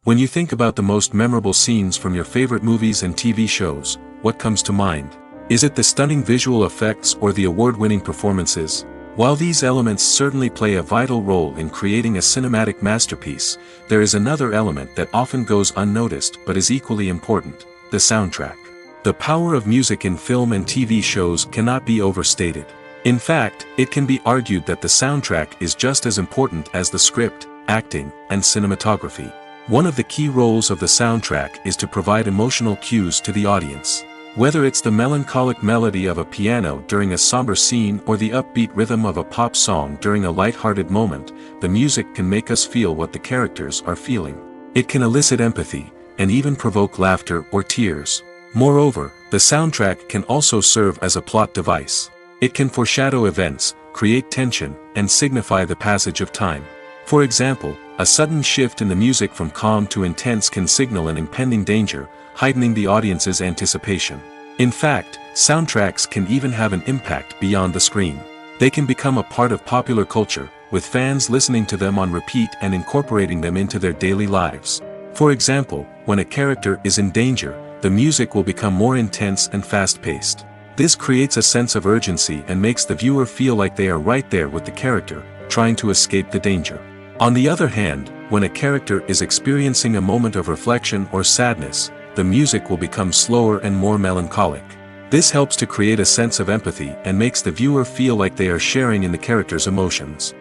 When you think about the most memorable scenes from your favorite movies and TV shows, what comes to mind? Is it the stunning visual effects or the award-winning performances? While these elements certainly play a vital role in creating a cinematic masterpiece, there is another element that often goes unnoticed but is equally important: the soundtrack. The power of music in film and TV shows cannot be overstated. In fact, it can be argued that the soundtrack is just as important as the script, acting, and cinematography. One of the key roles of the soundtrack is to provide emotional cues to the audience. Whether it's the melancholic melody of a piano during a somber scene or the upbeat rhythm of a pop song during a light-hearted moment, the music can make us feel what the characters are feeling. It can elicit empathy, and even provoke laughter or tears. Moreover, the soundtrack can also serve as a plot device. It can foreshadow events, create tension, and signify the passage of time. For example, a sudden shift in the music from calm to intense can signal an impending danger, heightening the audience's anticipation. In fact, soundtracks can even have an impact beyond the screen. They can become a part of popular culture, with fans listening to them on repeat and incorporating them into their daily lives. For example, when a character is in danger, the music will become more intense and fast-paced. This creates a sense of urgency and makes the viewer feel like they are right there with the character, trying to escape the danger. On the other hand, when a character is experiencing a moment of reflection or sadness, the music will become slower and more melancholic. This helps to create a sense of empathy and makes the viewer feel like they are sharing in the character's emotions.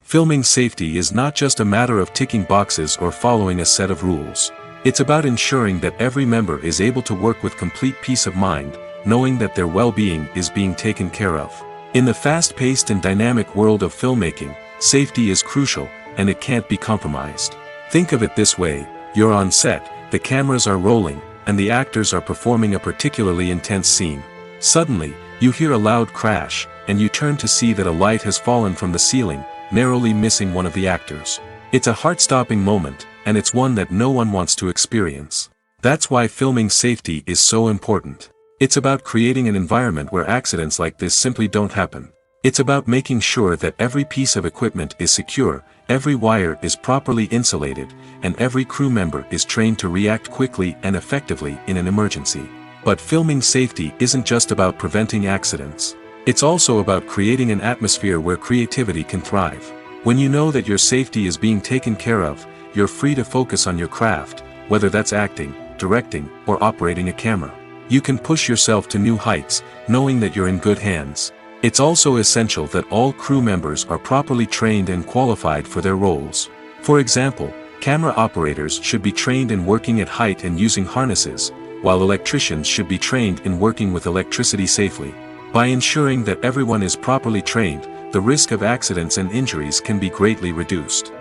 Filming safety is not just a matter of ticking boxes or following a set of rules. It's about ensuring that every member is able to work with complete peace of mind, knowing that their well-being is being taken care of. In the fast-paced and dynamic world of filmmaking, safety is crucial, and it can't be compromised. Think of it this way: you're on set, the cameras are rolling, and the actors are performing a particularly intense scene. Suddenly, you hear a loud crash, and you turn to see that a light has fallen from the ceiling, narrowly missing one of the actors. It's a heart-stopping moment, and it's one that no one wants to experience. That's why filming safety is so important. It's about creating an environment where accidents like this simply don't happen. It's about making sure that every piece of equipment is secure, every wire is properly insulated, and every crew member is trained to react quickly and effectively in an emergency. But filming safety isn't just about preventing accidents. It's also about creating an atmosphere where creativity can thrive. When you know that your safety is being taken care of, you're free to focus on your craft, whether that's acting, directing, or operating a camera. You can push yourself to new heights, knowing that you're in good hands. It's also essential that all crew members are properly trained and qualified for their roles. For example, camera operators should be trained in working at height and using harnesses, while electricians should be trained in working with electricity safely. By ensuring that everyone is properly trained, the risk of accidents and injuries can be greatly reduced.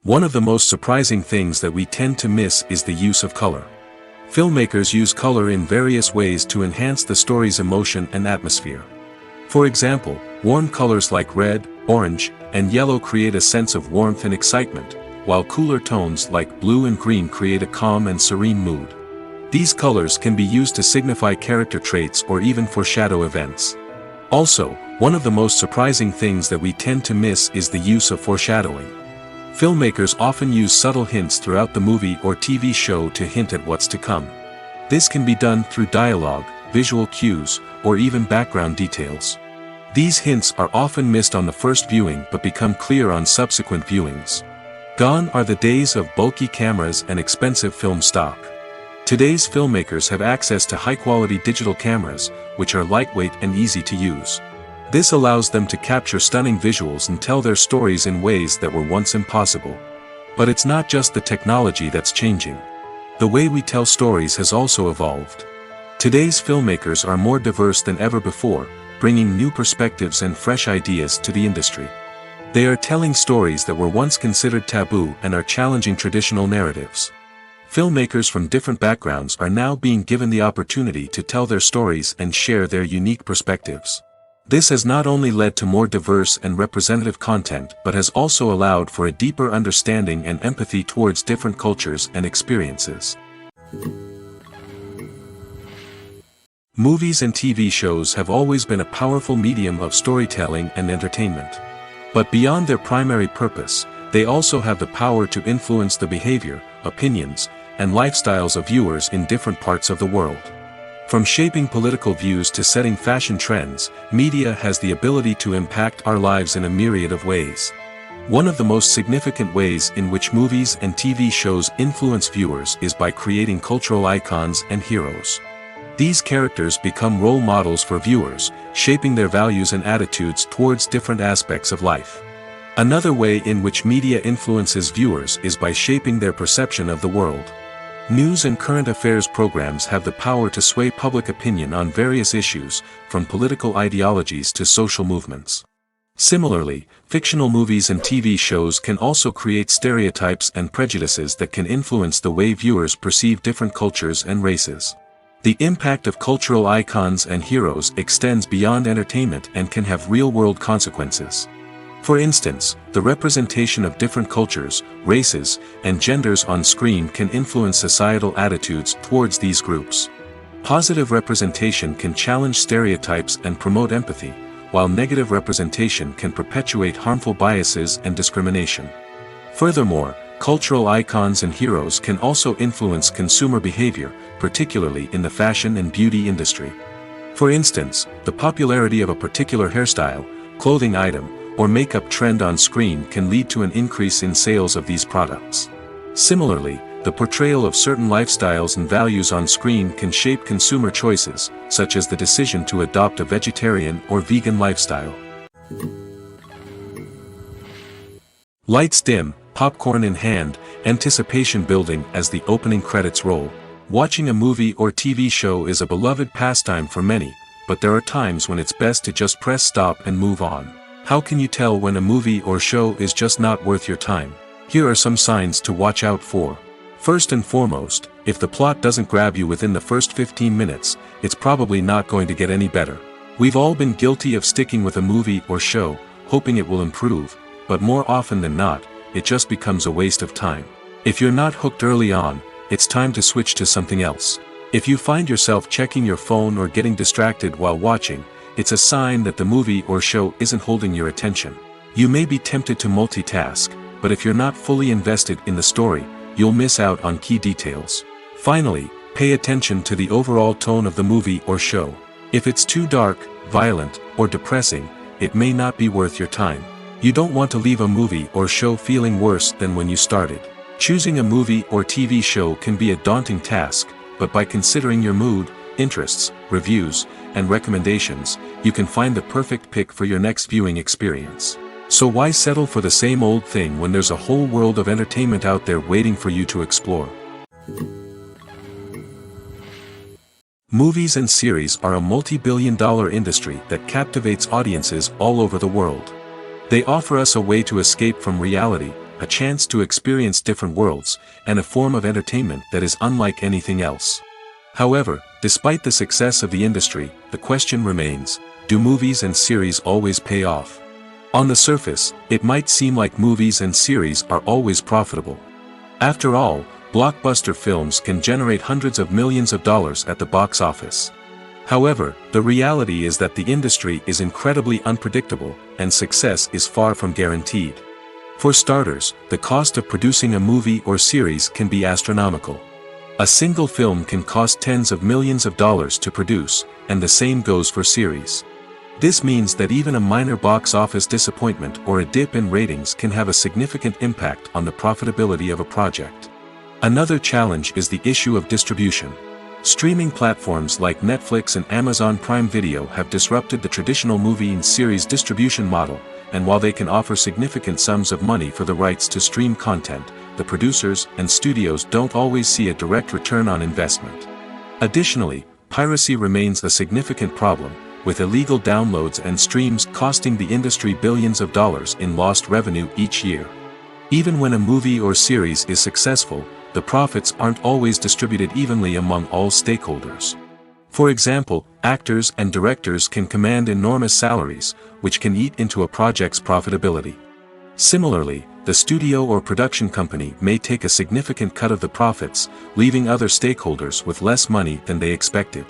One of the most surprising things that we tend to miss is the use of color. Filmmakers use color in various ways to enhance the story's emotion and atmosphere. For example, warm colors like red, orange, and yellow create a sense of warmth and excitement, while cooler tones like blue and green create a calm and serene mood. These colors can be used to signify character traits or even foreshadow events. Also, one of the most surprising things that we tend to miss is the use of foreshadowing. Filmmakers often use subtle hints throughout the movie or TV show to hint at what's to come. This can be done through dialogue, visual cues, or even background details. These hints are often missed on the first viewing but become clear on subsequent viewings. Gone are the days of bulky cameras and expensive film stock. Today's filmmakers have access to high-quality digital cameras, which are lightweight and easy to use. This allows them to capture stunning visuals and tell their stories in ways that were once impossible. But it's not just the technology that's changing. The way we tell stories has also evolved. Today's filmmakers are more diverse than ever before, bringing new perspectives and fresh ideas to the industry. They are telling stories that were once considered taboo and are challenging traditional narratives. Filmmakers from different backgrounds are now being given the opportunity to tell their stories and share their unique perspectives. This has not only led to more diverse and representative content but has also allowed for a deeper understanding and empathy towards different cultures and experiences. Movies and TV shows have always been a powerful medium of storytelling and entertainment. But beyond their primary purpose, they also have the power to influence the behavior, opinions, and lifestyles of viewers in different parts of the world. From shaping political views to setting fashion trends, media has the ability to impact our lives in a myriad of ways. One of the most significant ways in which movies and TV shows influence viewers is by creating cultural icons and heroes. These characters become role models for viewers, shaping their values and attitudes towards different aspects of life. Another way in which media influences viewers is by shaping their perception of the world. News and current affairs programs have the power to sway public opinion on various issues, from political ideologies to social movements. Similarly, fictional movies and TV shows can also create stereotypes and prejudices that can influence the way viewers perceive different cultures and races. The impact of cultural icons and heroes extends beyond entertainment and can have real-world consequences. For instance, the representation of different cultures, races, and genders on screen can influence societal attitudes towards these groups. Positive representation can challenge stereotypes and promote empathy, while negative representation can perpetuate harmful biases and discrimination. Furthermore, cultural icons and heroes can also influence consumer behavior, particularly in the fashion and beauty industry. For instance, the popularity of a particular hairstyle, clothing item, or makeup trend on screen can lead to an increase in sales of these products. Similarly, the portrayal of certain lifestyles and values on screen can shape consumer choices, such as the decision to adopt a vegetarian or vegan lifestyle. Lights dim, popcorn in hand, anticipation building as the opening credits roll. Watching a movie or TV show is a beloved pastime for many, but there are times when it's best to just press stop and move on. How can you tell when a movie or show is just not worth your time? Here are some signs to watch out for. First and foremost, if the plot doesn't grab you within the first 15 minutes, it's probably not going to get any better. We've all been guilty of sticking with a movie or show, hoping it will improve, but more often than not, it just becomes a waste of time. If you're not hooked early on, it's time to switch to something else. If you find yourself checking your phone or getting distracted while watching, it's a sign that the movie or show isn't holding your attention. You may be tempted to multitask, but if you're not fully invested in the story, you'll miss out on key details. Finally, pay attention to the overall tone of the movie or show. If it's too dark, violent, or depressing, it may not be worth your time. You don't want to leave a movie or show feeling worse than when you started. Choosing a movie or TV show can be a daunting task, but by considering your mood, interests, reviews, and recommendations, you can find the perfect pick for your next viewing experience. So why settle for the same old thing when there's a whole world of entertainment out there waiting for you to explore? Movies and series are a multi-billion-dollar industry that captivates audiences all over the world. They offer us a way to escape from reality, a chance to experience different worlds, and a form of entertainment that is unlike anything else. However, despite the success of the industry, the question remains, do movies and series always pay off? On the surface, it might seem like movies and series are always profitable. After all, blockbuster films can generate hundreds of millions of dollars at the box office. However, the reality is that the industry is incredibly unpredictable, and success is far from guaranteed. For starters, the cost of producing a movie or series can be astronomical. A single film can cost tens of millions of dollars to produce, and the same goes for series. This means that even a minor box office disappointment or a dip in ratings can have a significant impact on the profitability of a project. Another challenge is the issue of distribution. Streaming platforms like Netflix and Amazon Prime Video have disrupted the traditional movie and series distribution model, and while they can offer significant sums of money for the rights to stream content, the producers and studios don't always see a direct return on investment. Additionally, piracy remains a significant problem, with illegal downloads and streams costing the industry billions of dollars in lost revenue each year. Even when a movie or series is successful, the profits aren't always distributed evenly among all stakeholders. For example, actors and directors can command enormous salaries, which can eat into a project's profitability. Similarly, the studio or production company may take a significant cut of the profits, leaving other stakeholders with less money than they expected.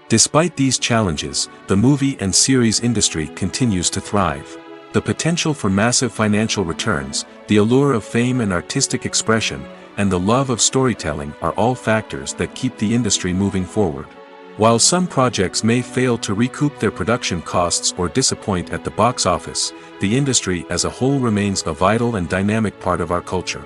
Despite these challenges, the movie and series industry continues to thrive. The potential for massive financial returns, the allure of fame and artistic expression, and the love of storytelling are all factors that keep the industry moving forward. While some projects may fail to recoup their production costs or disappoint at the box office, the industry as a whole remains a vital and dynamic part of our culture.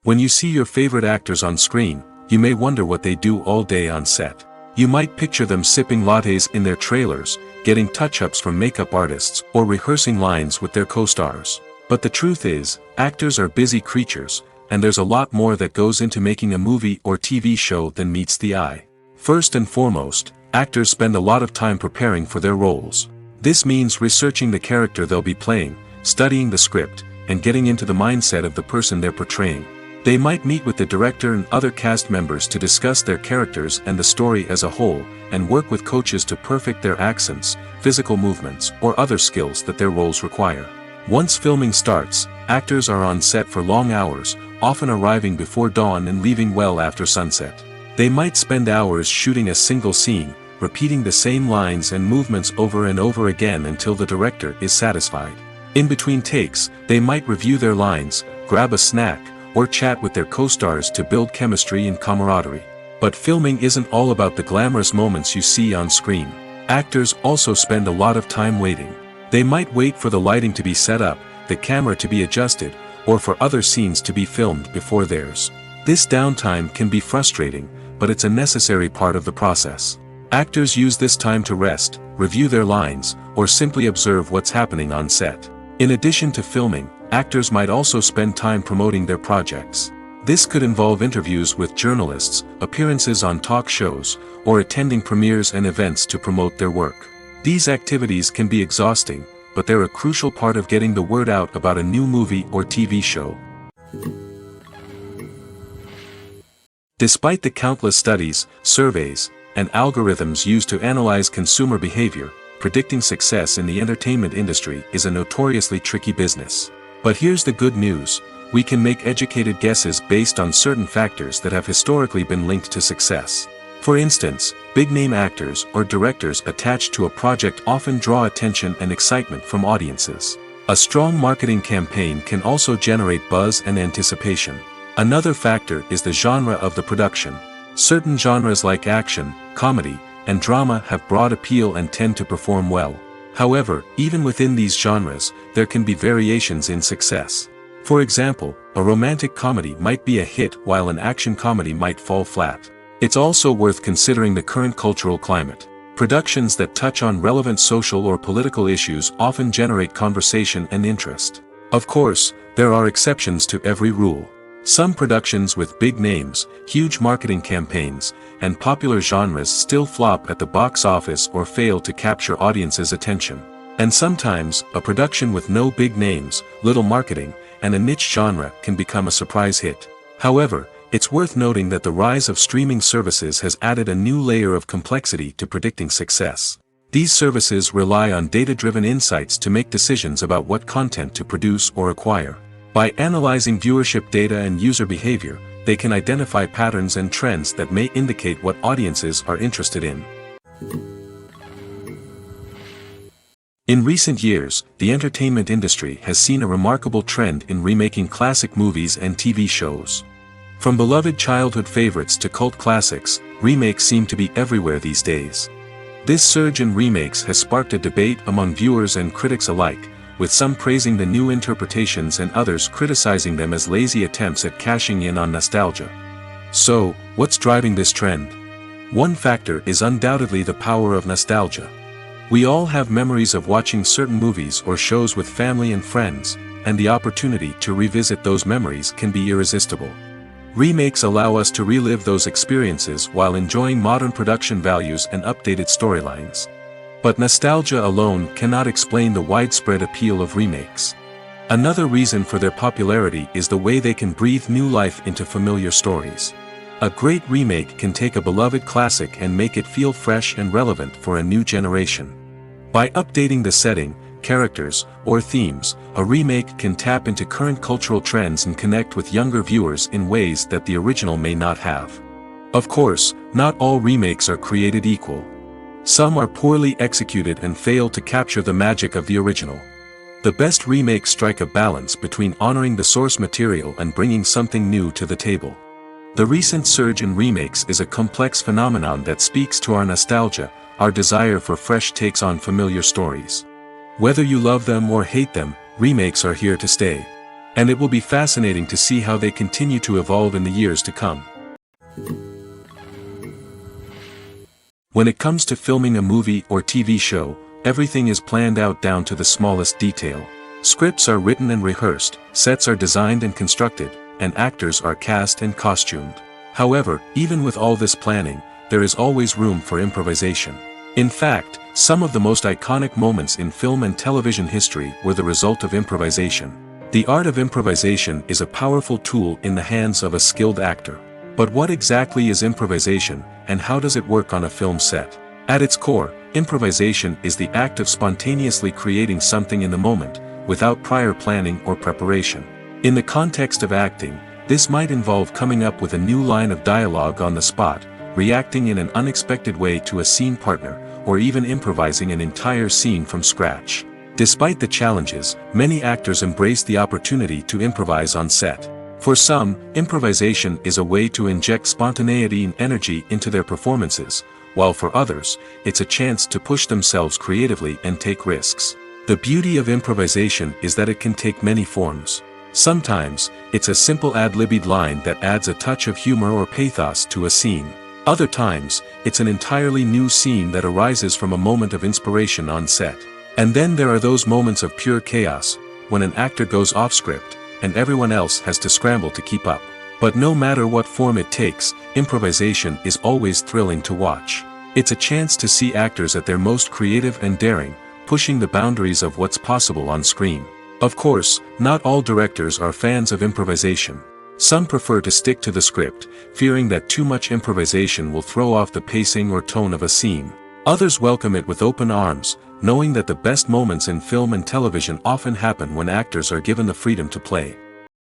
When you see your favorite actors on screen, you may wonder what they do all day on set. You might picture them sipping lattes in their trailers, getting touch-ups from makeup artists, or rehearsing lines with their co-stars. But the truth is, actors are busy creatures, and there's a lot more that goes into making a movie or TV show than meets the eye. First and foremost, actors spend a lot of time preparing for their roles. This means researching the character they'll be playing, studying the script, and getting into the mindset of the person they're portraying. They might meet with the director and other cast members to discuss their characters and the story as a whole, and work with coaches to perfect their accents, physical movements, or other skills that their roles require. Once filming starts, actors are on set for long hours, often arriving before dawn and leaving well after sunset. They might spend hours shooting a single scene, repeating the same lines and movements over and over again until the director is satisfied. In between takes, they might review their lines, grab a snack, or chat with their co-stars to build chemistry and camaraderie. But filming isn't all about the glamorous moments you see on screen. Actors also spend a lot of time waiting. They might wait for the lighting to be set up, the camera to be adjusted, or for other scenes to be filmed before theirs. This downtime can be frustrating, but it's a necessary part of the process. Actors use this time to rest, review their lines, or simply observe what's happening on set. In addition to filming, actors might also spend time promoting their projects. This could involve interviews with journalists, appearances on talk shows, or attending premieres and events to promote their work. These activities can be exhausting, but they're a crucial part of getting the word out about a new movie or TV show. Despite the countless studies, surveys, and algorithms used to analyze consumer behavior, predicting success in the entertainment industry is a notoriously tricky business. But here's the good news: we can make educated guesses based on certain factors that have historically been linked to success. For instance, big-name actors or directors attached to a project often draw attention and excitement from audiences. A strong marketing campaign can also generate buzz and anticipation. Another factor is the genre of the production. Certain genres like action, comedy, and drama have broad appeal and tend to perform well. However, even within these genres, there can be variations in success. For example, a romantic comedy might be a hit while an action comedy might fall flat. It's also worth considering the current cultural climate. Productions that touch on relevant social or political issues often generate conversation and interest. Of course, there are exceptions to every rule. Some productions with big names, huge marketing campaigns, and popular genres still flop at the box office or fail to capture audiences' attention. And sometimes, a production with no big names, little marketing, and a niche genre can become a surprise hit. However, it's worth noting that the rise of streaming services has added a new layer of complexity to predicting success. These services rely on data-driven insights to make decisions about what content to produce or acquire. By analyzing viewership data and user behavior, they can identify patterns and trends that may indicate what audiences are interested in. In recent years, the entertainment industry has seen a remarkable trend in remaking classic movies and TV shows. From beloved childhood favorites to cult classics, remakes seem to be everywhere these days. This surge in remakes has sparked a debate among viewers and critics alike, with some praising the new interpretations and others criticizing them as lazy attempts at cashing in on nostalgia. So, what's driving this trend? One factor is undoubtedly the power of nostalgia. We all have memories of watching certain movies or shows with family and friends, and the opportunity to revisit those memories can be irresistible. Remakes allow us to relive those experiences while enjoying modern production values and updated storylines. But nostalgia alone cannot explain the widespread appeal of remakes. Another reason for their popularity is the way they can breathe new life into familiar stories. A great remake can take a beloved classic and make it feel fresh and relevant for a new generation. By updating the setting, characters, or themes, a remake can tap into current cultural trends and connect with younger viewers in ways that the original may not have. Of course, not all remakes are created equal. Some are poorly executed and fail to capture the magic of the original. The best remakes strike a balance between honoring the source material and bringing something new to the table. The recent surge in remakes is a complex phenomenon that speaks to our nostalgia, our desire for fresh takes on familiar stories. Whether you love them or hate them, remakes are here to stay. And it will be fascinating to see how they continue to evolve in the years to come. When it comes to filming a movie or TV show, everything is planned out down to the smallest detail. Scripts are written and rehearsed, sets are designed and constructed, and actors are cast and costumed. However, even with all this planning, there is always room for improvisation. In fact, some of the most iconic moments in film and television history were the result of improvisation. The art of improvisation is a powerful tool in the hands of a skilled actor. But what exactly is improvisation, and how does it work on a film set? At its core, improvisation is the act of spontaneously creating something in the moment, without prior planning or preparation. In the context of acting, this might involve coming up with a new line of dialogue on the spot, reacting in an unexpected way to a scene partner, or even improvising an entire scene from scratch. Despite the challenges, many actors embrace the opportunity to improvise on set. For some, improvisation is a way to inject spontaneity and energy into their performances, while for others, it's a chance to push themselves creatively and take risks. The beauty of improvisation is that it can take many forms. Sometimes, it's a simple ad-libbed line that adds a touch of humor or pathos to a scene. Other times, it's an entirely new scene that arises from a moment of inspiration on set. And then there are those moments of pure chaos, when an actor goes off script, and everyone else has to scramble to keep up. But no matter what form it takes, improvisation is always thrilling to watch. It's a chance to see actors at their most creative and daring, pushing the boundaries of what's possible on screen. Of course, not all directors are fans of improvisation. Some prefer to stick to the script, fearing that too much improvisation will throw off the pacing or tone of a scene. Others welcome it with open arms, knowing that the best moments in film and television often happen when actors are given the freedom to play.